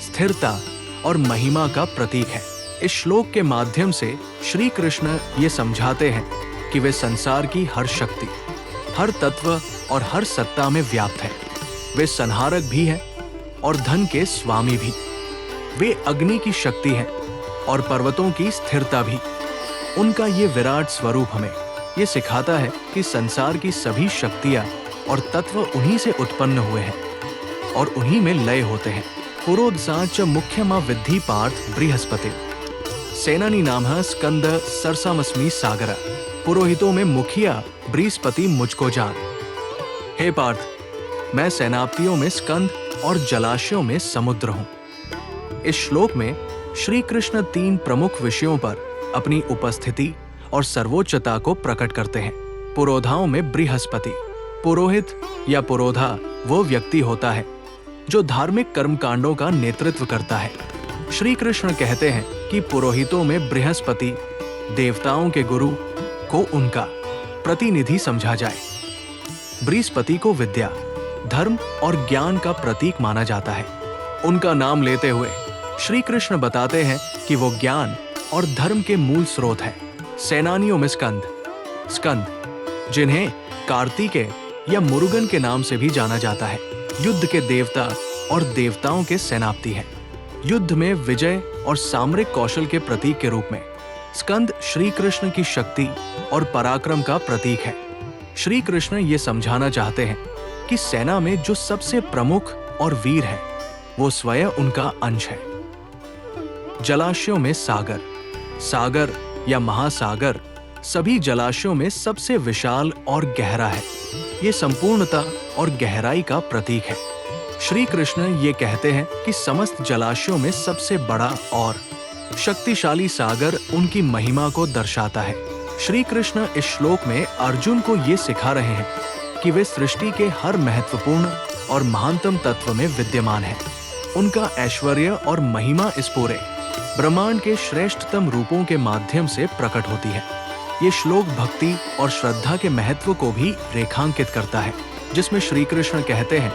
S1: स्थिरता और महिमा का प्रतीक है। इस श्लोक के माध्यम से श्री कृष्ण ये समझाते हैं कि वे संसार की हर शक्ति, हर तत्व और हर सत्ता में व्याप्त है। वे संहारक भी हैं और धन के स्वामी भी। वे अग्नि की शक्ति है और पर्वतों की स्थिरता भी। उनका ये विराट स्वरूप हमें ये सिखाता है कि संसार की सभी शक्तियां और तत्व उन्हीं से उत्पन्न हुए हैं और उन्हीं में लय होते हैं। पुरोदसाच मुख्यमा विद्धि पार्थ बृहस्पति सेनानी नामः स्कंद सरसामस्मि सागर। पुरोहितों में मुखिया बृहस्पति मुझको जान। हे पार्थ, मैं सेनापतियों में स्कंद और जलाशयों में समुद्र हूं। इस श्लोक में श्री कृष्ण 3 प्रमुख विषयों पर अपनी उपस्थिति और सर्वोच्चता को प्रकट करते हैं। पुरोधाओं में बृहस्पति। पुरोहित या पुरोधा वो व्यक्ति होता है जो धार्मिक कर्मकांडों का नेतृत्व करता है। श्री कृष्ण कहते हैं कि पुरोहितों में बृहस्पति देवताओं के गुरु को उनका प्रतिनिधि समझा जाए। बृहस्पति को विद्या, धर्म और ज्ञान का प्रतीक माना जाता है। उनका नाम लेते हुए श्री कृष्ण बताते हैं कि वो ज्ञान और धर्म के मूल स्रोत है। सेनानियों में स्कंद जिन्हें कार्तिकेय या मुरुगन के नाम से भी जाना जाता है, युद्ध के देवता और देवताओं के सेनापति हैं। युद्ध में विजय और सामरिक कौशल के प्रतीक के रूप में स्कंद श्री कृष्ण की शक्ति और पराक्रम का प्रतीक है। श्री कृष्ण ये समझाना चाहते हैं कि सेना में जो सबसे प्रमुख और वीर है वो स्वयं उनका अंश है। जलाशयों में सागर या महासागर सभी जलाशयों में सबसे विशाल और गहरा है। ये संपूर्णता और गहराई का प्रतीक है। श्री कृष्ण ये कहते हैं कि समस्त जलाशयों में सबसे बड़ा और शक्तिशाली सागर उनकी महिमा को दर्शाता है। श्री कृष्ण इस श्लोक में अर्जुन को ये सिखा रहे हैं कि वे सृष्टि के हर महत्वपूर्ण और महानतम तत्व में विद्यमान है। उनका ऐश्वर्य और महिमा इस पूरे ब्रह्मांड के श्रेष्ठतम रूपों के माध्यम से प्रकट होती है। ये श्लोक भक्ति और श्रद्धा के महत्व को भी रेखांकित करता है, जिसमें श्री कृष्ण कहते हैं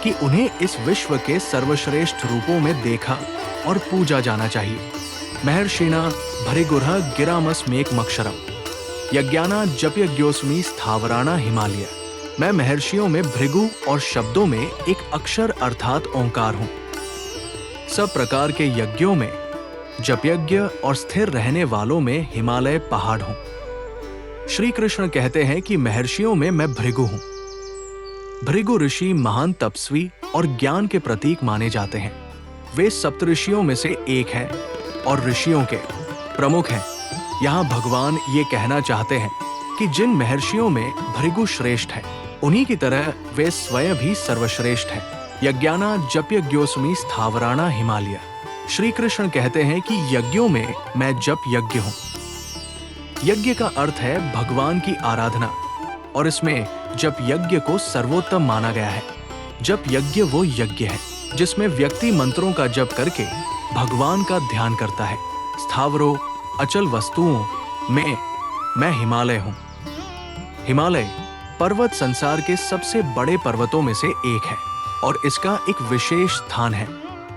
S1: कि उन्हें इस विश्व के सर्वश्रेष्ठ रूपों में देखा और पूजा जाना चाहिए। महर्षिणा भृगुरः गिरामस्मेकमक्षरम यज्ञाना जपयज्ञोस्मि स्थावराणा हिमालय। मैं महर्षियों में भृगु और शब्दों में एक अक्षर अर्थात ओंकार हूँ। सब प्रकार के यज्ञों में जपयज्ञ और स्थिर रहने वालों में हिमालय पहाड़ हूँ। श्री कृष्ण कहते हैं कि महर्षियों में मैं भृगु हूँ। भृगु ऋषि महान तपस्वी और ज्ञान के प्रतीक माने जाते हैं। वे सप्तऋषियों में से एक हैं और ऋषियों के प्रमुख हैं। यहाँ भगवान ये कहना चाहते हैं कि जिन महर्षियों में भृगु श्रेष्ठ है, उन्हीं की तरह वे स्वयं भी सर्वश्रेष्ठ हैं। यज्ञाना जपयज्ञोस्मि स्थावराणा हिमालय। श्री कृष्ण कहते हैं कि यज्ञों में मैं जप यज्ञ हूँ। यज्ञ का अर्थ है भगवान की आराधना और इसमें जप यज्ञ को सर्वोत्तम माना गया है। जप यज्ञ वो यज्ञ है जिसमें व्यक्ति मंत्रों का जप करके भगवान का ध्यान करता है। स्थावरों अचल वस्तुओं में मैं हिमालय हूँ। हिमालय पर्वत संसार के सबसे बड़े पर्वतों में से एक है और इसका एक विशेष स्थान है।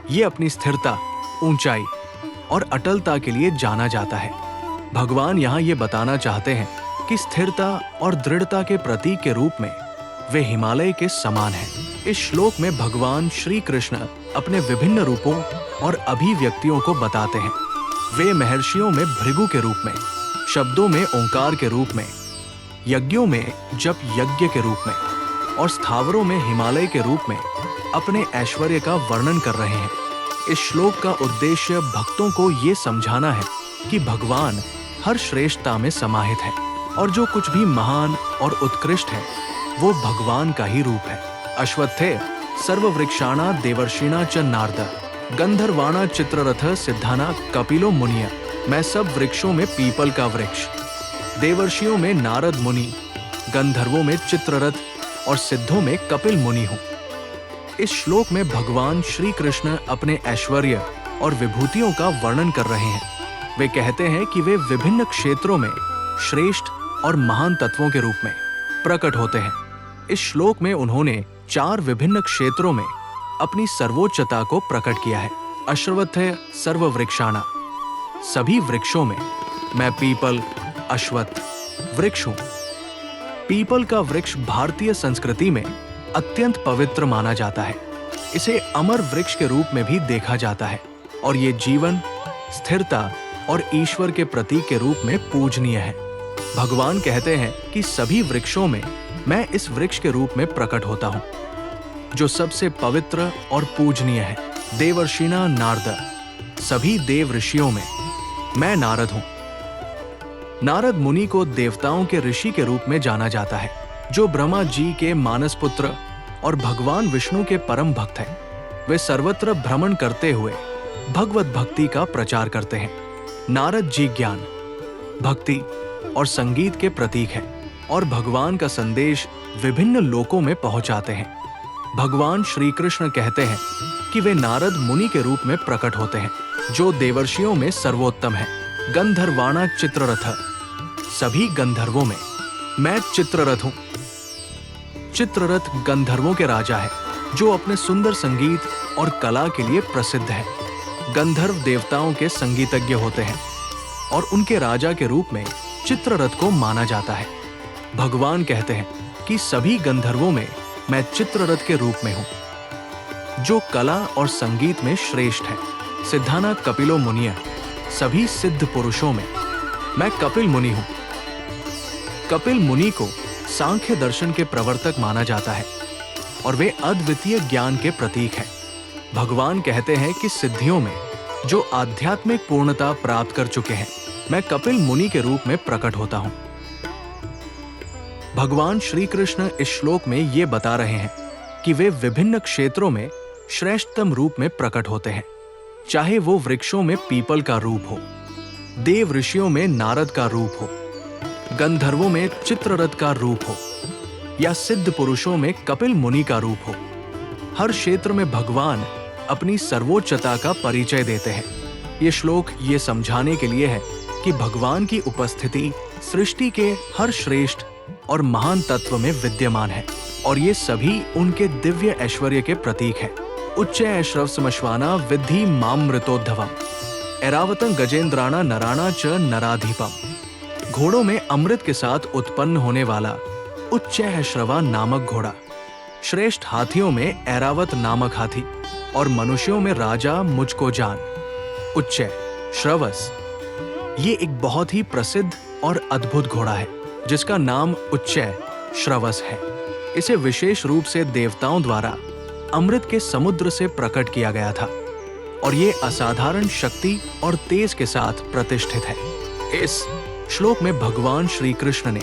S1: ये अपनी स्थिरता, ऊंचाई और अटलता के लिए जाना जाता है। भगवान यहाँ ये बताना चाहते हैं कि स्थिरता और दृढ़ता के प्रतीक के रूप में वे हिमालय के समान हैं। इस श्लोक में भगवान श्री कृष्ण अपने विभिन्न रूपों और अभिव्यक्तियों को बताते हैं। वे महर्षियों में भृगु के रूप में, शब्दों में ओंकार के रूप में, यज्ञों में जप यज्ञ के रूप में और स्थावरों में हिमालय के रूप में अपने ऐश्वर्य का वर्णन कर रहे हैं। इस श्लोक का उद्देश्य भक्तों को ये समझाना है कि भगवान हर श्रेष्ठता में समाहित है और जो कुछ भी महान और उत्कृष्ट है वो भगवान का ही रूप है। अश्वत्थे सर्ववृक्षाणा देवर्षिणा च नारद गंधर्वाणा चित्ररथ सिद्धाना कपिलो मुनिया। मैं सब वृक्षों में पीपल का वृक्ष, देवर्षियों में नारद मुनि, गंधर्वों में चित्ररथ और सिद्धों में कपिल मुनि हूँ। इस श्लोक में भगवान श्री कृष्ण अपने ऐश्वर्य और विभूतियों का वर्णन कर रहे हैं। वे कहते हैं कि वे विभिन्न क्षेत्रों में श्रेष्ठ और महान तत्वों के रूप में प्रकट होते हैं। इस श्लोक में उन्होंने 4 विभिन्न क्षेत्रों में अपनी सर्वोच्चता को प्रकट किया है। अश्वत्थ सर्ववृक्षाणा, सभी वृक्षों में मैं पीपल अश्वत्थ वृक्ष हूं। पीपल का वृक्ष भारतीय संस्कृति में अत्यंत पवित्र माना जाता है। इसे अमर वृक्ष के रूप में भी देखा जाता है और ये जीवन, स्थिरता और ईश्वर के प्रतीक के रूप में पूजनीय है। भगवान कहते हैं कि सभी वृक्षों में मैं इस वृक्ष के रूप में प्रकट होता हूँ जो सबसे पवित्र और पूजनीय है। देवर्षिणा नारद, सभी देव ऋषियों में मैं नारद हूँ। नारद मुनि को देवताओं के ऋषि के रूप में जाना जाता है, जो ब्रह्मा जी के मानस पुत्र और भगवान विष्णु के परम भक्त हैं। वे सर्वत्र भ्रमण करते हुए भगवत भक्ति का प्रचार करते हैं। नारद जी ज्ञान, भक्ति और संगीत के प्रतीक हैं और भगवान का संदेश विभिन्न लोकों में पहुंचाते हैं। भगवान श्री कृष्ण कहते हैं कि वे नारद मुनि के रूप में प्रकट होते हैं, जो देवर्षियों में सर्वोत्तम है। गंधर्वाणा चित्ररथ, सभी गंधर्वों में मैं चित्ररथ हूं। चित्ररथ गंधर्वों के राजा है, जो अपने सुंदर संगीत और कला के लिए प्रसिद्ध है। गंधर्व देवताओं के संगीतज्ञ होते हैं और उनके राजा के रूप में चित्ररथ को माना जाता है। भगवान कहते हैं कि सभी गंधर्वों में मैं चित्ररथ के रूप में हूं, जो कला और संगीत में श्रेष्ठ है। सिद्धाना कपिलो मुनिया, सभी सिद्ध पुरुषों में मैं कपिल मुनि हूं। कपिल मुनि को सांख्य दर्शन के प्रवर्तक माना जाता है और वे अद्वितीय ज्ञान के प्रतीक हैं। भगवान कहते हैं कि सिद्धियों में जो आध्यात्मिक पूर्णता प्राप्त कर चुके हैं, मैं कपिल मुनि के रूप में प्रकट होता हूं। भगवान श्री कृष्ण इस श्लोक में ये बता रहे हैं कि वे विभिन्न क्षेत्रों में श्रेष्ठतम रूप में प्रकट होते हैं, चाहे वो वृक्षों में पीपल का रूप हो, देव ऋषियों में नारद का रूप हो, गंधर्वों में चित्ररथ का रूप हो या सिद्ध पुरुषों में कपिल मुनि का रूप हो। हर क्षेत्र में भगवान अपनी सर्वोच्चता का परिचय देते हैं। ये श्लोक ये समझाने के लिए है कि भगवान की उपस्थिति सृष्टि के हर श्रेष्ठ और महान तत्व में विद्यमान है और ये सभी उनके दिव्य ऐश्वर्य के प्रतीक हैं। उच्च ऐश्रवसमश्वाना विद्धि मामृतोद्धवम ऐरावतं गजेंद्राणा नराणा च नराधिपम। घोड़ों में अमृत के साथ उत्पन्न होने वाला उच्च ऐश्रवा नामक घोड़ा, श्रेष्ठ हाथियों में ऐरावत नामक हाथी और मनुष्यों में राजा मुझको जान। उच्च श्रवस, ये एक बहुत ही प्रसिद्ध और अद्भुत घोड़ा है जिसका नाम उच्च श्रवस है। इसे विशेष रूप से देवताओं द्वारा अमृत के समुद्र से प्रकट किया गया था और ये असाधारण शक्ति और तेज के साथ प्रतिष्ठित है। इस श्लोक में भगवान श्री कृष्ण ने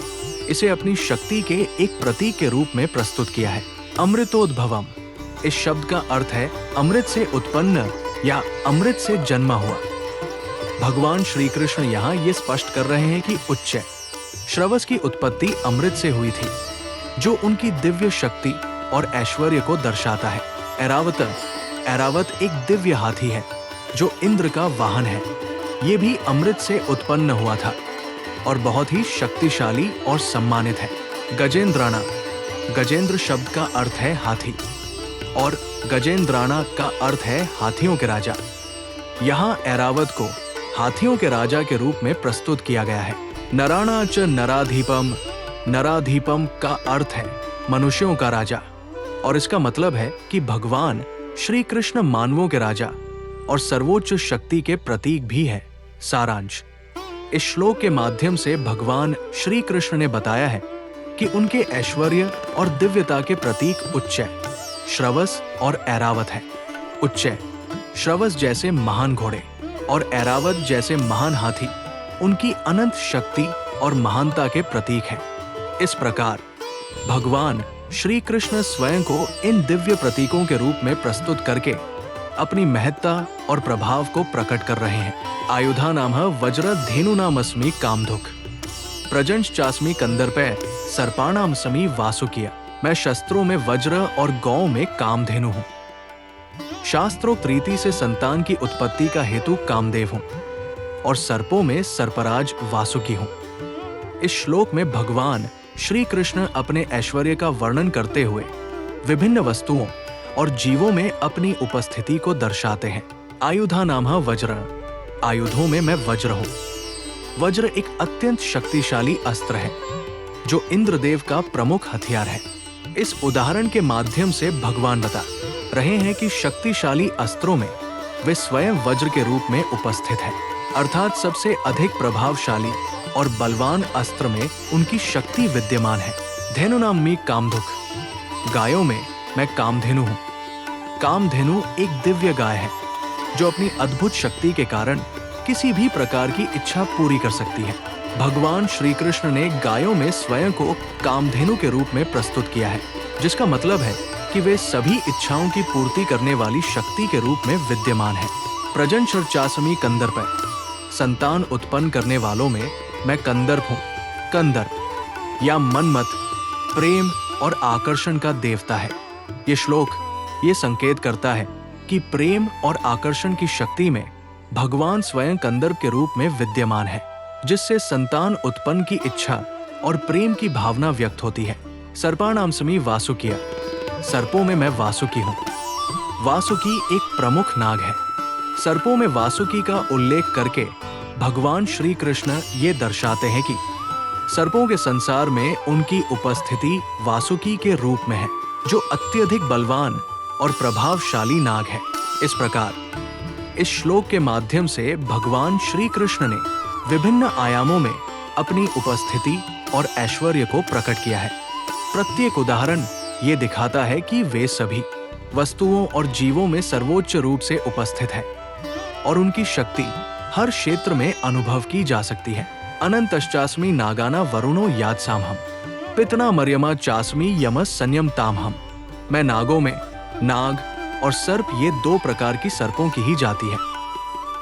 S1: इसे अपनी शक्ति के एक प्रतीक के रूप में प्रस्तुत किया है। अमृतोद्भवम, इस शब्द का अर्थ है अमृत से उत्पन्न या अमृत से जन्मा हुआ। भगवान श्री कृष्ण यहाँ ये स्पष्ट कर रहे हैं कि उच्च श्रवस की उत्पत्ति अमृत से हुई थी, जो उनकी दिव्य शक्ति और ऐश्वर्य को दर्शाता है। ऐरावत एक दिव्य हाथी है जो इंद्र का वाहन है। ये भी अमृत से उत्पन्न हुआ था और बहुत ही शक्तिशाली और सम्मानित है। गजेंद्राणा, गजेंद्र शब्द का अर्थ है हाथी और गजेंद्राणा का अर्थ है हाथियों के राजा। यहाँ ऐरावत को हाथियों के राजा के रूप में प्रस्तुत किया गया है। नराणा च नराधिपम, नराधिपम का अर्थ है मनुष्यों का राजा और इसका मतलब है कि भगवान श्री कृष्ण मानवों के राजा और सर्वोच्च शक्ति के प्रतीक भी है। सारांश, इस श्लोक के माध्यम से भगवान श्री कृष्ण ने बताया है कि उनके ऐश्वर्य और दिव्यता के प्रतीक उच्च श्रवस और ऐरावत है। उच्चय श्रवस जैसे महान घोड़े और ऐरावत जैसे महान हाथी उनकी अनंत शक्ति और महानता के प्रतीक हैं। इस प्रकार भगवान श्री कृष्ण स्वयं को इन दिव्य प्रतीकों के रूप में प्रस्तुत करके अपनी महत्ता और प्रभाव को प्रकट कर रहे हैं। आयुधा नाम वज्र धेनु नामस्मि कामधुक, प्रजंश चास्मि कंदर्पै सर्पाणाम समी वासुकिया। मैं शस्त्रों में वज्र और गौ में कामधेनु हूँ। शास्त्रोक्त रीति से संतान की उत्पत्ति का हेतु कामदेव हूँ और सर्पों में सर्पराज वासुकी हूँ। इस श्लोक में भगवान श्री कृष्ण अपने ऐश्वर्य का वर्णन करते हुए विभिन्न वस्तुओं और जीवों में अपनी उपस्थिति को दर्शाते हैं। आयुधा नाम वज्र, आयुधों में मैं वज्र हूँ। वज्र एक अत्यंत शक्तिशाली अस्त्र है जो इंद्रदेव का प्रमुख हथियार है। इस उदाहरण के माध्यम से भगवान बता रहे हैं कि शक्तिशाली अस्त्रों में वे स्वयं वज्र के रूप में उपस्थित है, अर्थात सबसे अधिक प्रभावशाली और बलवान अस्त्र में उनकी शक्ति विद्यमान है। धेनु नाम मी कामधुक, गायों में मैं कामधेनु हूँ। कामधेनु एक दिव्य गाय है जो अपनी अद्भुत शक्ति के कारण किसी भी प्रकार की इच्छा पूरी कर सकती है। भगवान श्री कृष्ण ने गायों में स्वयं को कामधेनु के रूप में प्रस्तुत किया है, जिसका मतलब है कि वे सभी इच्छाओं की पूर्ति करने वाली शक्ति के रूप में विद्यमान है। प्रजंश चासमी कंदर्प, संतान उत्पन्न करने वालों में मैं कंदर्प हूँ। कंदर या मनमत प्रेम और आकर्षण का देवता है। ये श्लोक ये संकेत करता है कि प्रेम और आकर्षण की शक्ति में भगवान स्वयं कंदर्प के रूप में विद्यमान है, जिससे संतान उत्पन्न की इच्छा और प्रेम की भावना व्यक्त होती है। सर्पाणाम समी वासुकिया, सर्पों में मैं वासुकी हूँ। वासुकी एक प्रमुख नाग है। सर्पों में वासुकी का उल्लेख करके भगवान श्री कृष्ण ये दर्शाते हैं कि सर्पों के संसार में उनकी उपस्थिति वासुकी के रूप में है, जो अत्यधिक बलवान और प्रभावशाली नाग है। इस प्रकार इस श्लोक के माध्यम से भगवान श्री कृष्ण ने विभिन्न आयामों में अपनी उपस्थिति और ऐश्वर्य को प्रकट किया है। प्रत्येक उदाहरण ये दिखाता है कि वे सभी वस्तुओं और जीवों में सर्वोच्च रूप से उपस्थित है और उनकी शक्ति हर क्षेत्र में अनुभव की जा सकती है। अनंतश्चास्मि नागाना वरुणो यादसामहम, पितना मर्यमा चास्मि यमस संयम तामहम। मैं नागों में नाग और सर्प ये दो प्रकार की सर्पों की ही जाति है।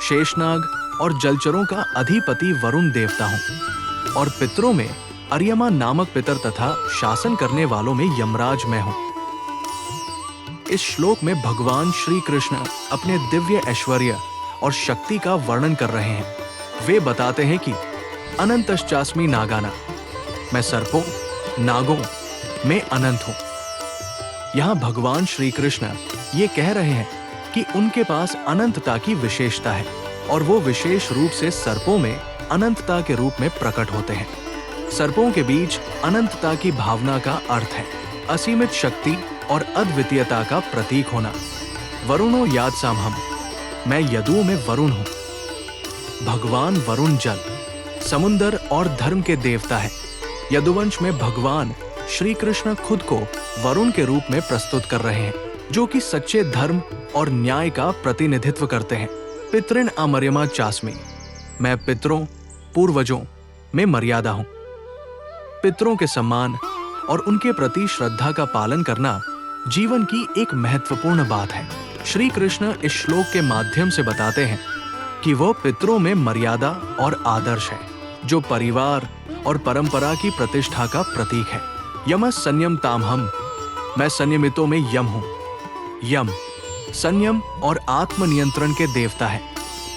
S1: शेषनाग और जलचरों का अधिपति वरुण देवता हूँ और पितरों में अर्यमा नामक पितर तथा शासन करने वालों में यमराज मैं हूँ। इस श्लोक में भगवान श्री कृष्ण अपने दिव्य ऐश्वर्य और शक्ति का वर्णन कर रहे हैं। वे बताते हैं कि अनंतश्चास्मि नागाना, मैं सर्पों नागों में अनंत हूँ। यहाँ भगवान श्री कृष्ण ये कह रहे हैं कि उनके पास अनंतता की विशेषता है और वो विशेष रूप से सर्पों में अनंतता के रूप में प्रकट होते हैं। सर्पों के बीच अनंतता की भावना का अर्थ है असीमित शक्ति और अद्वितीयता का प्रतीक होना। वरुणो यादसामहम, मैं यदुओं में वरुण हूँ। भगवान वरुण जल, समुंदर और धर्म के देवता है। यदुवंश में भगवान श्री कृष्ण खुद को वरुण के रूप में प्रस्तुत कर रहे हैं, जो कि सच्चे धर्म और न्याय का प्रतिनिधित्व करते हैं। पितृन अमर्यमा चास्मि, मैं पितरों पूर्वजों में मर्यादा हूँ। पितरों के सम्मान और उनके प्रति श्रद्धा का पालन करना जीवन की एक महत्वपूर्ण बात है। श्री कृष्ण इस श्लोक के माध्यम से बताते हैं कि वह पितरों में मर्यादा और आदर्श है, जो परिवार और परंपरा की प्रतिष्ठा का प्रतीक है। यमस संयम तामहम, मैं संयमितों में यम हूँ। यम संयम और आत्मनियंत्रण के देवता है।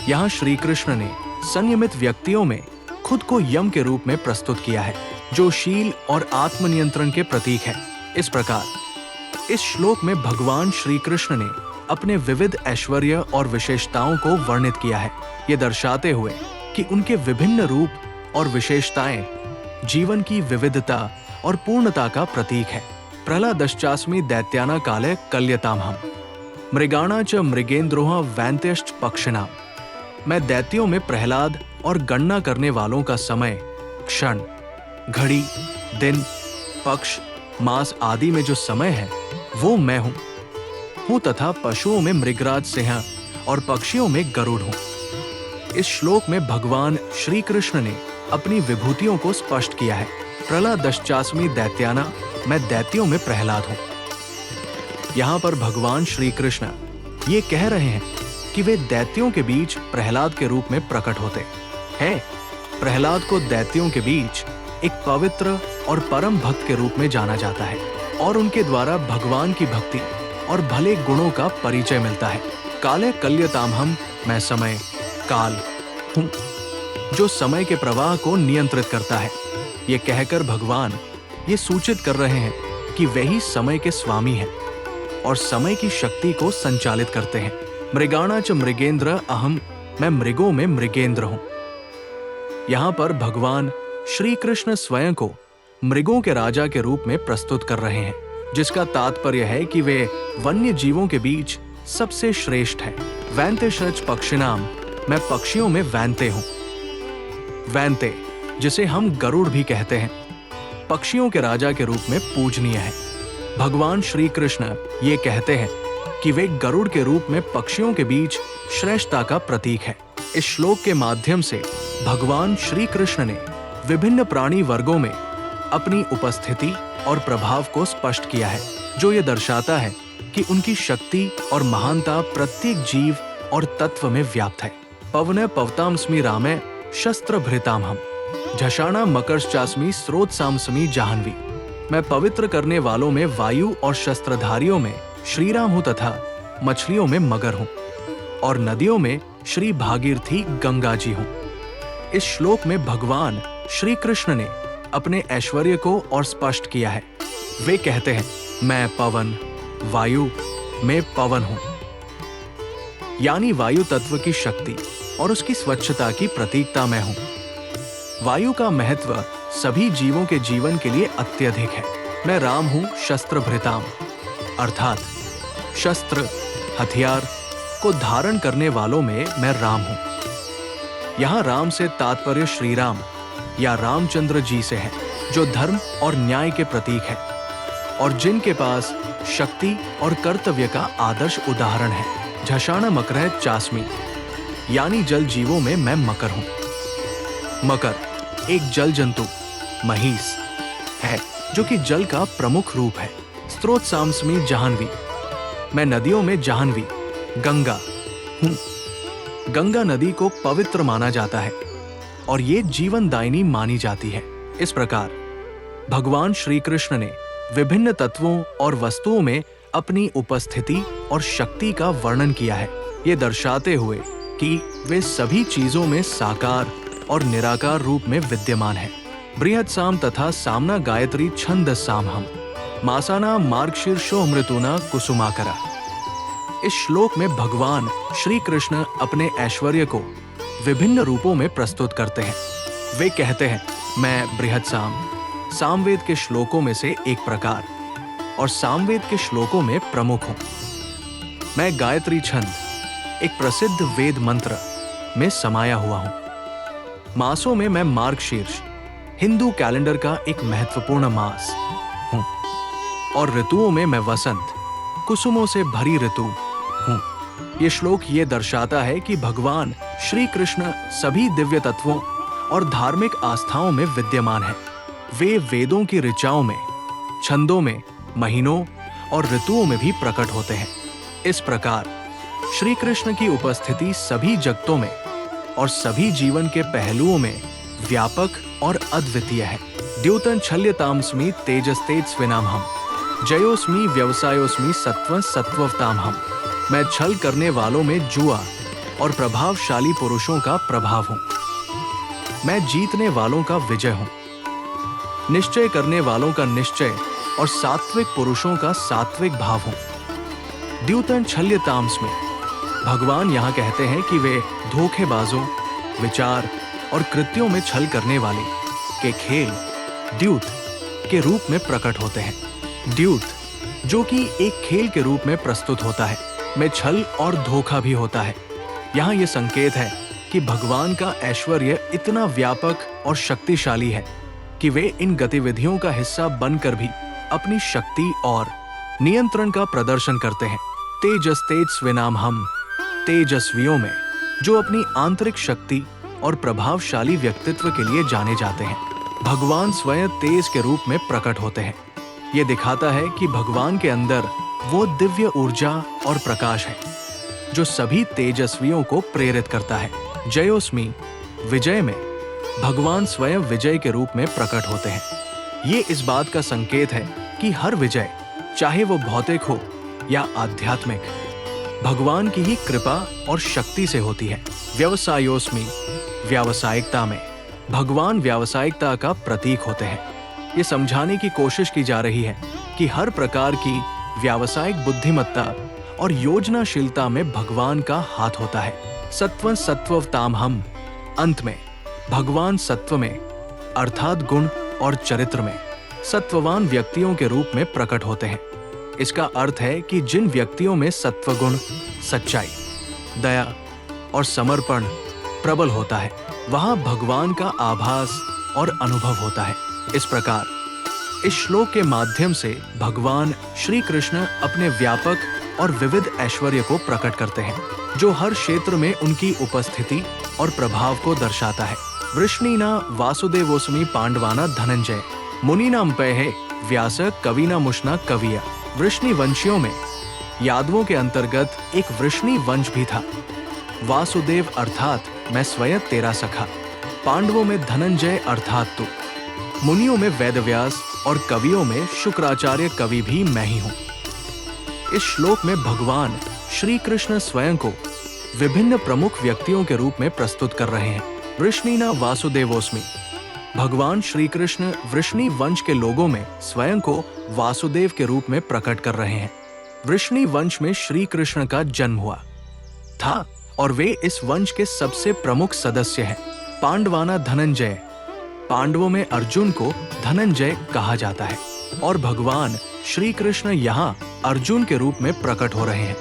S1: यहाँ श्री कृष्ण ने संयमित व्यक्तियों में खुद को यम के रूप में प्रस्तुत किया है, जो शील और आत्मनियंत्रण के प्रतीक है। इस प्रकार इस श्लोक में भगवान श्री कृष्ण ने अपने विविध ऐश्वर्य और विशेषताओं को वर्णित किया है, ये दर्शाते हुए कि उनके विभिन्न रूप और विशेषताएं जीवन की विविधता और पूर्णता का प्रतीक है। प्रहलादश्चास्मि दैत्याना काले कल्यतामहम, मृगाणा च मृगेन्द्रोह वैन्त्यश्च पक्षिणाम, मैं दैत्यों में प्रहलाद और गणना करने वालों का समय, क्षण, घड़ी, दिन, पक्ष, मास आदि में जो समय है वो मैं हूँ। हूँ तथा पशुओं में मृगराज सिंह और पक्षियों में गरुड़ हूँ। इस श्लोक में भगवान श्री कृष्ण ने अपनी विभूतियों को स्पष्ट किया है। प्रहलादश्चास्मि दैत्याना, मैं दैत्यों में प्रहलाद हूँ। यहाँ पर भगवान श्री कृष्ण ये कह रहे हैं कि वे दैत्यों के बीच प्रहलाद के रूप में प्रकट होते हैं। प्रहलाद को दैत्यों के बीच एक पवित्र और परम भक्त के रूप में जाना जाता है और उनके द्वारा भगवान की भक्ति और भले गुणों का परिचय मिलता है। काले कल्यतामहम, मैं समय काल हूँ जो समय के प्रवाह को नियंत्रित करता है। ये कहकर भगवान ये सूचित कर रहे हैं कि वही समय के स्वामी हैं और समय की शक्ति को संचालित करते हैं। मृगाणा च मृगेंद्र अहम, मैं मृगों में मृगेंद्र हूं। यहाँ पर भगवान श्री कृष्ण स्वयं को मृगों के राजा के रूप में प्रस्तुत कर रहे हैं, जिसका तात्पर्य है कि वे वन्य जीवों के बीच सबसे श्रेष्ठ है। वैंते शच पक्षिणाम, मैं पक्षियों में वैंते हूं। वैंते, जिसे हम गरुड़ भी कहते हैं, पक्षियों के राजा के रूप में पूजनीय है। भगवान श्री कृष्ण ये कहते हैं कि वे गरुड़ के रूप में पक्षियों के बीच श्रेष्ठता का प्रतीक है। इस श्लोक के माध्यम से भगवान श्री कृष्ण ने विभिन्न प्राणी वर्गों में अपनी उपस्थिति और प्रभाव को स्पष्ट किया है, जो ये दर्शाता है कि उनकी शक्ति और महानता प्रत्येक जीव और तत्व में व्याप्त है। पवन पवतामस्मि रामे शस्त्र भृतामहम, झषाणा मकरश्चास्मि स्रोतसामस्मि जाह्नवी, मैं पवित्र करने वालों में वायु और शस्त्रधारियों में श्रीराम हूं तथा मछलियों में मगर हूं और नदियों में श्री भागीरथी गंगा जी हूं। इस श्लोक में भगवान श्री कृष्ण ने अपने ऐश्वर्य को और स्पष्ट किया है। वे कहते हैं, मैं पवन वायु में पवन हूं, यानी वायु तत्व की शक्ति और उसकी स्वच्छता की प्रतीकता मैं हूं। वायु का महत्व सभी जीवों के जीवन के लिए अत्यधिक है। मैं राम हूं शस्त्र भृताम, अर्थात शस्त्र हथियार को धारण करने वालों में मैं राम हूं। यहाँ राम से तात्पर्य श्री राम या रामचंद्र जी से है, जो धर्म और न्याय के प्रतीक है और जिनके पास शक्ति और कर्तव्य का आदर्श उदाहरण है। झषाणा मकर चास्मी, यानी जल जीवों में मैं मकर हूं। मकर एक जल जंतु महिष है, जो कि जल का प्रमुख रूप है। स्रोत सामस्मी जाह्नवी, मैं नदियों में जाह्नवी गंगा हूं। गंगा नदी को पवित्र माना जाता है और ये जीवनदायिनी मानी जाती है। इस प्रकार भगवान श्री कृष्ण ने विभिन्न तत्वों और वस्तुओं में अपनी उपस्थिति और शक्ति का वर्णन किया है, ये दर्शाते हुए कि वे सभी चीजों में साकार और निराकार रूप में विद्यमान है। बृहत् साम तथा सामना गायत्री छंद सामहम, मासाना मार्गशीर्षो मृतुना कुसुमाकरा। इस श्लोक में भगवान श्री कृष्ण अपने ऐश्वर्य को विभिन्न रूपों में प्रस्तुत करते हैं। वे कहते हैं, मैं बृहत् साम, सामवेद के श्लोकों में से एक प्रकार और सामवेद के श्लोकों में प्रमुख हूं। मैं गायत्री छंद, एक प्रसिद्ध वेद मंत्र में समाया हुआ हूं। मासों में मैं मार्गशीर्ष, हिंदू कैलेंडर का एक महत्वपूर्ण मास हूं और ऋतुओं में मैं वसंत, कुसुमों से भरी ऋतु हूं। ये श्लोक ये दर्शाता है कि भगवान श्री कृष्ण सभी दिव्य तत्वों और धार्मिक आस्थाओं में विद्यमान है। वे वेदों की ऋचाओं में, छंदों में, महीनों और ऋतुओं में भी प्रकट होते हैं। इस प्रकार श्री कृष्ण की उपस्थिति सभी जगतों में और सभी जीवन के पहलुओं में व्यापक और अद्वितीय है। द्योतन छल्यतामस्मि तेजस्तेज स्विनामहम, जयोस्मि व्यवसायोस्मि सत्व सत्वतामहम, मैं छल करने वालों में जुआ और प्रभावशाली पुरुषों का प्रभाव हूं। मैं जीतने वालों का विजय हूं, निश्चय करने वालों का निश्चय और सात्विक पुरुषों का सात्विक भाव हूं। द्यूतन छल्यतामस्मि, भगवान यहाँ कहते हैं कि वे धोखेबाजों, विचार और कृत्यों में छल करने वाले के खेल द्यूत के रूप में प्रकट होते हैं। द्यूत जो कि एक खेल के रूप में प्रस्तुत होता है, में छल और धोखा भी होता है। यहाँ ये संकेत है कि भगवान का ऐश्वर्य इतना व्यापक और शक्तिशाली है कि वे इन गतिविधियों का हिस्सा बनकर भी अपनी शक्ति और नियंत्रण का प्रदर्शन करते हैं। तेजस्तेजस्विनाम हम, तेजस्वियों में जो अपनी आंतरिक शक्ति और प्रभावशाली व्यक्तित्व के लिए जाने जाते हैं। भगवान स्वयं तेज के रूप में प्रकट होते हैं। ये दिखाता है कि भगवान के अंदर वो दिव्य ऊर्जा और प्रकाश है जो सभी तेजस्वियों को प्रेरित करता है। जयोस्मी विजय में भगवान स्वयं विजय के रूप में प्रकट होते हैं। ये इस बात का संकेत है कि हर विजय, चाहे वो भौतिक हो या आध्यात्मिक, भगवान की ही कृपा और शक्ति से होती है। व्यवसायोस्मी व्यावसायिकता में भगवान व्यावसायिकता का प्रतीक होते हैं। ये समझाने की कोशिश की जा रही है कि हर प्रकार की व्यावसायिक बुद्धिमत्ता और योजनाशीलता में भगवान का हाथ होता है। सत्व सत्वताम हम, अंत में भगवान सत्व में अर्थात गुण और चरित्र में सत्ववान व्यक्तियों के रूप में प्रकट होते हैं। इसका अर्थ है कि जिन व्यक्तियों में सत्वगुण, सच्चाई, दया और समर्पण प्रबल होता है, वहां भगवान का आभास और अनुभव होता है। इस प्रकार इस श्लोक के माध्यम से भगवान श्री कृष्ण अपने व्यापक और विविध ऐश्वर्य को प्रकट करते हैं, जो हर क्षेत्र में उनकी उपस्थिति और प्रभाव को दर्शाता है। वृष्णीना वासुदेवोस्मि पांडवाना धनंजय, मुनीनाम पय व्यास कविना मुष्णा कविया। वृष्णि वंशियों में यादवों के अंतर्गत एक वृष्णि वंश भी था। वासुदेव अर्थात मैं स्वयं तेरा सखा, पांडवों में धनंजय अर्थात तू, मुनियों में वेदव्यास और कवियों में शुक्राचार्य कवि भी मैं ही हूँ। इस श्लोक में भगवान श्री कृष्ण स्वयं को विभिन्न प्रमुख व्यक्तियों के रूप में प्रस्तुत कर रहे हैं। वृष्णीना वासुदेवोस्मि, भगवान श्री कृष्ण वृष्णि वंश के लोगों में स्वयं को वासुदेव के रूप में प्रकट कर रहे हैं। वृष्णि वंश में श्री कृष्ण का जन्म हुआ था और वे इस वंश के सबसे प्रमुख सदस्य हैं। पांडवाना धनंजय, पांडवों में अर्जुन को धनंजय कहा जाता है और भगवान श्री कृष्ण यहाँ अर्जुन के रूप में प्रकट हो रहे हैं।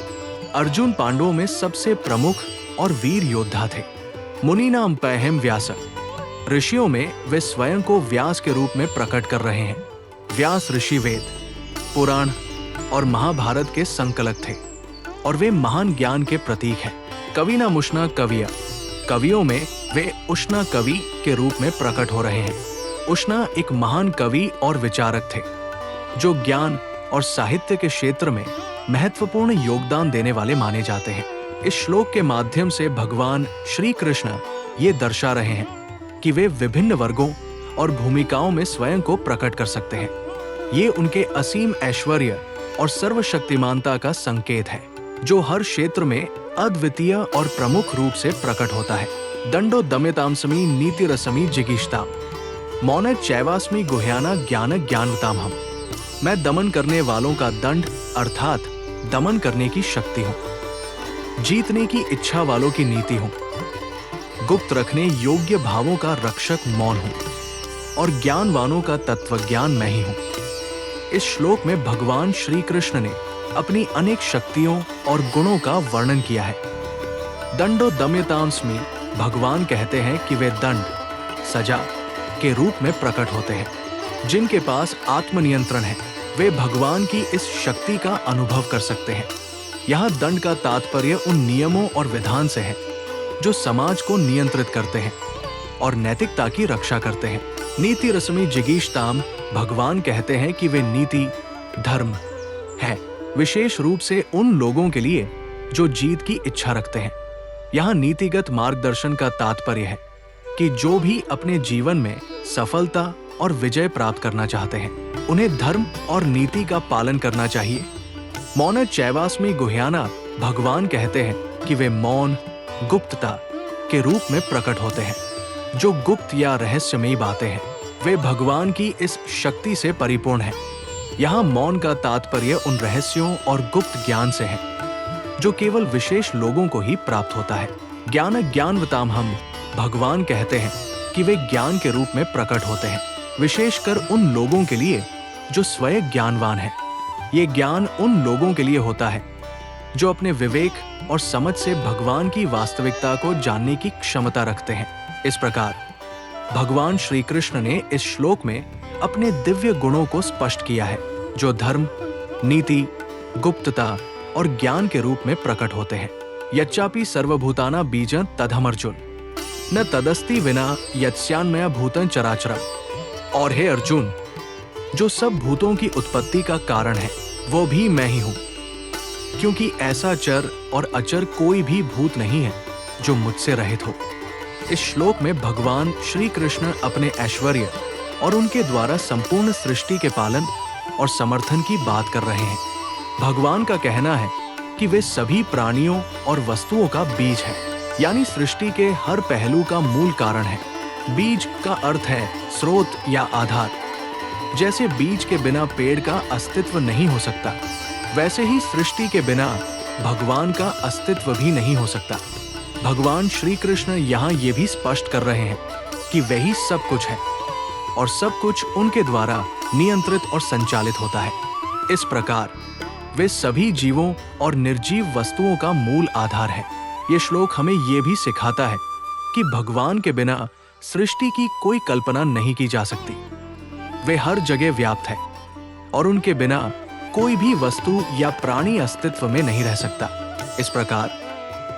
S1: अर्जुन पांडवों में सबसे प्रमुख और वीर योद्धा थे। मुनीनाम पयहम व्यास, ऋषियों में वे स्वयं को व्यास के रूप में प्रकट कर रहे हैं। व्यास ऋषि वेद, पुराण और महाभारत के संकलक थे और वे महान ज्ञान के प्रतीक हैं। कविना मुष्णा कविया, कवियों में वे उष्णा कवि के रूप में प्रकट हो रहे हैं। उष्णा एक महान कवि और विचारक थे जो ज्ञान और साहित्य के क्षेत्र में महत्वपूर्ण योगदान देने वाले माने जाते हैं। इस श्लोक के माध्यम से भगवान श्री कृष्ण ये दर्शा रहे हैं कि वे विभिन्न वर्गों और भूमिकाओं में स्वयं को प्रकट कर सकते हैं। ये उनके असीम ऐश्वर्य और सर्वशक्तिमानता का संकेत है, जो हर क्षेत्र में अद्वितीय और प्रमुख रूप से प्रकट होता है। दंडो दम्यतामस्मि नीति रसमि जिगीषताम, मौन चैवास्मि गुह्याना ज्ञान ज्ञानवताम हम, मैं दमन करने वालों का दंड अर्थात दमन करने की शक्ति हूँ, जीतने की इच्छा वालों की नीति हूँ, गुप्त रखने योग्य भावों का रक्षक मौन हूँ और ज्ञानवानों का तत्वज्ञान मैं ही हूँ। इस श्लोक में भगवान श्री कृष्ण ने अपनी अनेक शक्तियों और गुणों का वर्णन किया है। दंडो दम्यतामस्मि, भगवान कहते हैं कि वे दंड, सजा के रूप में प्रकट होते हैं। जिनके पास आत्मनियंत्रण है वे भगवान की इस शक्ति का अनुभव कर सकते हैं। यहाँ दंड का तात्पर्य उन नियमों और विधान से है जो समाज को नियंत्रित करते हैं और नैतिकता की रक्षा करते हैं। नीति रसमि जिगीषताम, भगवान कहते हैं कि वे नीति, धर्म है, विशेष रूप से उन लोगों के लिए जो जीत की इच्छा रखते हैं। यहाँ नीतिगत मार्गदर्शन का तात्पर्य है कि जो भी अपने जीवन में सफलता और विजय प्राप्त करना चाहते हैं उन्हें धर्म और नीति का पालन करना चाहिए। मौन चैवास्मि गुह्याना, भगवान कहते हैं कि वे मौन, गुप्तता के रूप में प्रकट होते हैं। जो गुप्त या रहस्यमयी बातें हैं वे भगवान की इस शक्ति से परिपूर्ण है। यहाँ मौन का तात्पर्य उन रहस्यों और गुप्त ज्ञान से है जो केवल विशेष लोगों को ही प्राप्त होता है। ज्ञान ज्ञानवताम हम, भगवान कहते हैं कि वे ज्ञान के रूप में प्रकट होते हैं, विशेषकर उन लोगों के लिए जो स्वयं ज्ञानवान है। ये ज्ञान उन लोगों के लिए होता है जो अपने विवेक और समझ से भगवान की वास्तविकता को जानने की क्षमता रखते हैं। इस प्रकार भगवान श्री कृष्ण ने इस श्लोक में अपने दिव्य गुणों को स्पष्ट किया है, जो धर्म, नीति, गुप्तता और ज्ञान के रूप में प्रकट होते हैं। यच्चापि सर्वभूताना बीजं तदहम अर्जुन न तदस्ति विना यत्स्यान्मया भूतं चराचरम। और हे अर्जुन, जो सब भूतों की उत्पत्ति का कारण है वो भी मैं ही हूं, क्योंकि ऐसा चर और अचर कोई भी भूत नहीं है जो मुझसे रहित हो। इस श्लोक में भगवान श्री कृष्ण अपने ऐश्वर्य और उनके द्वारा संपूर्ण सृष्टि के पालन और समर्थन की बात कर रहे हैं। भगवान का कहना है कि वे सभी प्राणियों और वस्तुओं का बीज है, यानी सृष्टि के हर पहलू का मूल कारण है। बीज का अर्थ है स्रोत या आधार। जैसे बीज के बिना पेड़ का अस्तित्व नहीं हो सकता, वैसे ही सृष्टि के बिना भगवान का अस्तित्व भी नहीं हो सकता। भगवान श्री कृष्ण यहाँ ये भी स्पष्ट कर रहे हैं कि वही सब कुछ है और सब कुछ उनके द्वारा नियंत्रित और संचालित होता है। इस प्रकार वे सभी जीवों और निर्जीव वस्तुओं का मूल आधार है। ये श्लोक हमें ये भी सिखाता है कि भगवान के बिना सृष्टि की कोई कल्पना नहीं की जा सकती। वे हर जगह व्याप्त है और उनके बिना कोई भी वस्तु या प्राणी अस्तित्व में नहीं रह सकता। इस प्रकार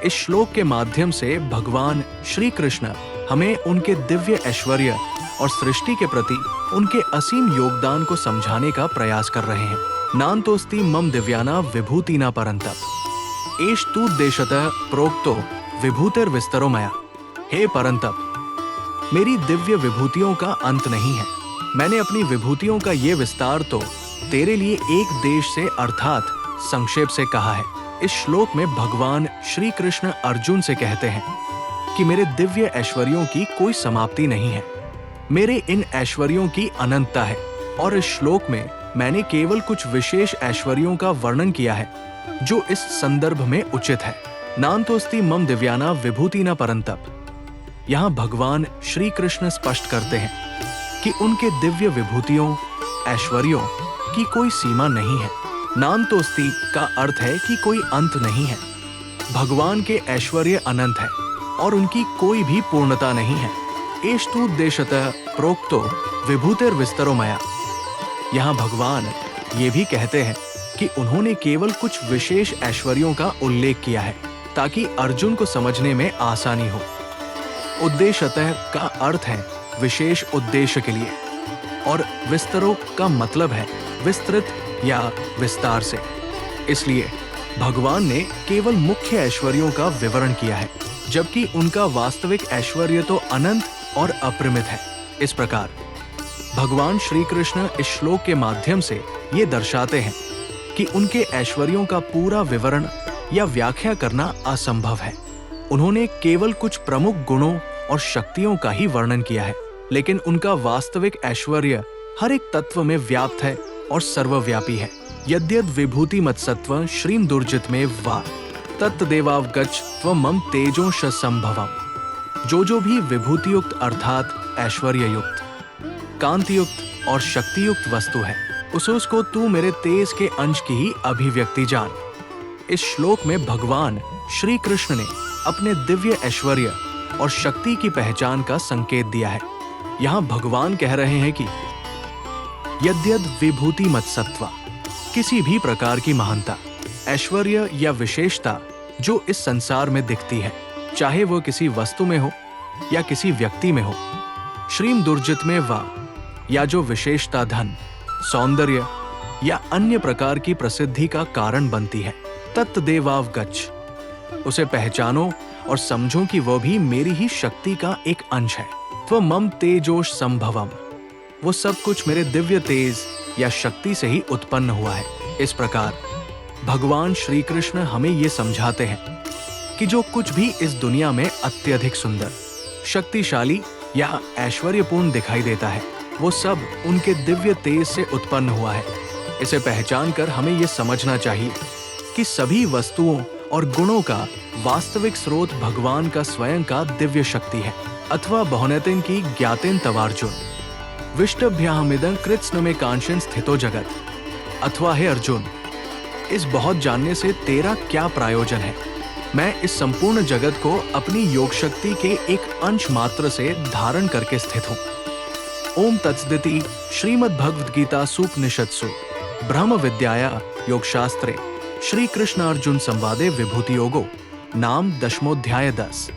S1: इस श्लोक के माध्यम से भगवान श्री कृष्ण हमें उनके दिव्य ऐश्वर्य और सृष्टि के प्रति उनके असीम योगदान को समझाने का प्रयास कर रहे हैं। नान्तोस्ति मम दिव्याना विभूतिना परन्तप एष तु देशतः प्रोक्तो विभूतिर्विस्तरो मया। हे परन्तप, मेरी दिव्य विभूतियों का अंत नहीं है। मैंने अपनी विभूतियों का ये विस्तार तो तेरे लिए एक देश से अर्थात संक्षेप से कहा है। इस श्लोक में भगवान श्री कृष्ण अर्जुन से कहते हैं कि मेरे दिव्य ऐश्वर्यों की कोई समाप्ति नहीं है, मेरे इन ऐश्वर्यों की अनंतता है। और इस श्लोक में मैंने केवल कुछ विशेष ऐश्वर्यों का वर्णन किया है जो इस संदर्भ में उचित है। नान्तोस्ति मम दिव्याना विभूतिना परन्तप। यहाँ भगवान श्री कृष्ण स्पष्ट करते हैं कि उनके दिव्य विभूतियों ऐश्वर्यों की कोई सीमा नहीं है। नान्तोस्ति का अर्थ है कि कोई अंत नहीं है। भगवान के ऐश्वर्य अनंत है और उनकी कोई भी पूर्णता नहीं है। एष तु देशतः प्रोक्तो विभूतिर्विस्तरो मया। यहाँ भगवान ये भी कहते हैं कि उन्होंने केवल कुछ विशेष ऐश्वर्यों का उल्लेख किया है ताकि अर्जुन को समझने में आसानी हो। उद्देश्यतः का अर्थ है विशेष उद्देश्य के लिए और विस्तरो का मतलब है विस्तृत या विस्तार से। इसलिए भगवान ने केवल मुख्य ऐश्वर्यों का विवरण किया है, जबकि उनका वास्तविक ऐश्वर्य तो अनंत और अपरिमित है। इस प्रकार भगवान श्री कृष्ण इस श्लोक के माध्यम से ये दर्शाते हैं कि उनके ऐश्वर्यों का पूरा विवरण या व्याख्या करना असंभव है। उन्होंने केवल कुछ प्रमुख गुणों और शक्तियों का ही वर्णन किया है, लेकिन उनका वास्तविक ऐश्वर्य हर एक तत्व में व्याप्त है और सर्वव्यापी है। यद्यद् विभूति मत्सत्व श्रीम दुर्जित में वा तत्देवावगच्छ त्वं मम तेजोंश संभवम्। जो भी विभूति युक्त अर्थात ऐश्वर्य युक्त, कांति युक्त और शक्ति युक्त वस्तु है, उसको तू मेरे तेज के अंश की ही अभिव्यक्ति जान। इस श्लोक में भगवान श्री कृष्ण ने अपने दिव्य ऐश्वर्य और शक्ति की पहचान का संकेत दिया है। यहाँ भगवान कह रहे हैं कि यद्यद् विभूति मत्सत्वा, किसी भी प्रकार की महानता, ऐश्वर्य या विशेषता जो इस संसार में दिखती है, चाहे वो किसी वस्तु में हो या किसी व्यक्ति में हो, श्रीम दुर्जित में वा, या जो विशेषता धन, सौंदर्य या अन्य प्रकार की प्रसिद्धि का कारण बनती है, तत्देवावगच्छ, उसे पहचानो और समझो कि वह भी मेरी ही शक्ति का एक अंश है। त्वं मम तेजोश संभवम्, वो सब कुछ मेरे दिव्य तेज या शक्ति से ही उत्पन्न हुआ है। इस प्रकार भगवान श्री कृष्ण हमें ये समझाते हैं कि जो कुछ भी इस दुनिया में अत्यधिक सुंदर, शक्तिशाली या ऐश्वर्यपूर्ण दिखाई देता है, वो सब उनके दिव्य तेज से उत्पन्न हुआ है। इसे पहचान कर हमें ये समझना चाहिए कि सभी वस्तुओं और गुणों का वास्तविक स्रोत भगवान का स्वयं का दिव्य शक्ति है। अथवा बहुनैतिन की ज्ञातेन तवार्जुन विष्टभ्याहमिदं कृत्स्न में कांशन स्थितो जगत। अथवा हे अर्जुन, इस बहुत जानने से तेरा क्या प्रयोजन है? मैं इस संपूर्ण जगत को अपनी योग शक्ति के एक अंश मात्र से धारण करके स्थित हूँ। ओम तत्सदिति श्रीमद् भगवद गीता सूपनिषत्सु ब्रह्म विद्याया योग शास्त्रे श्री कृष्ण अर्जुन संवादे विभूति योगो नाम दशमोध्याय 10।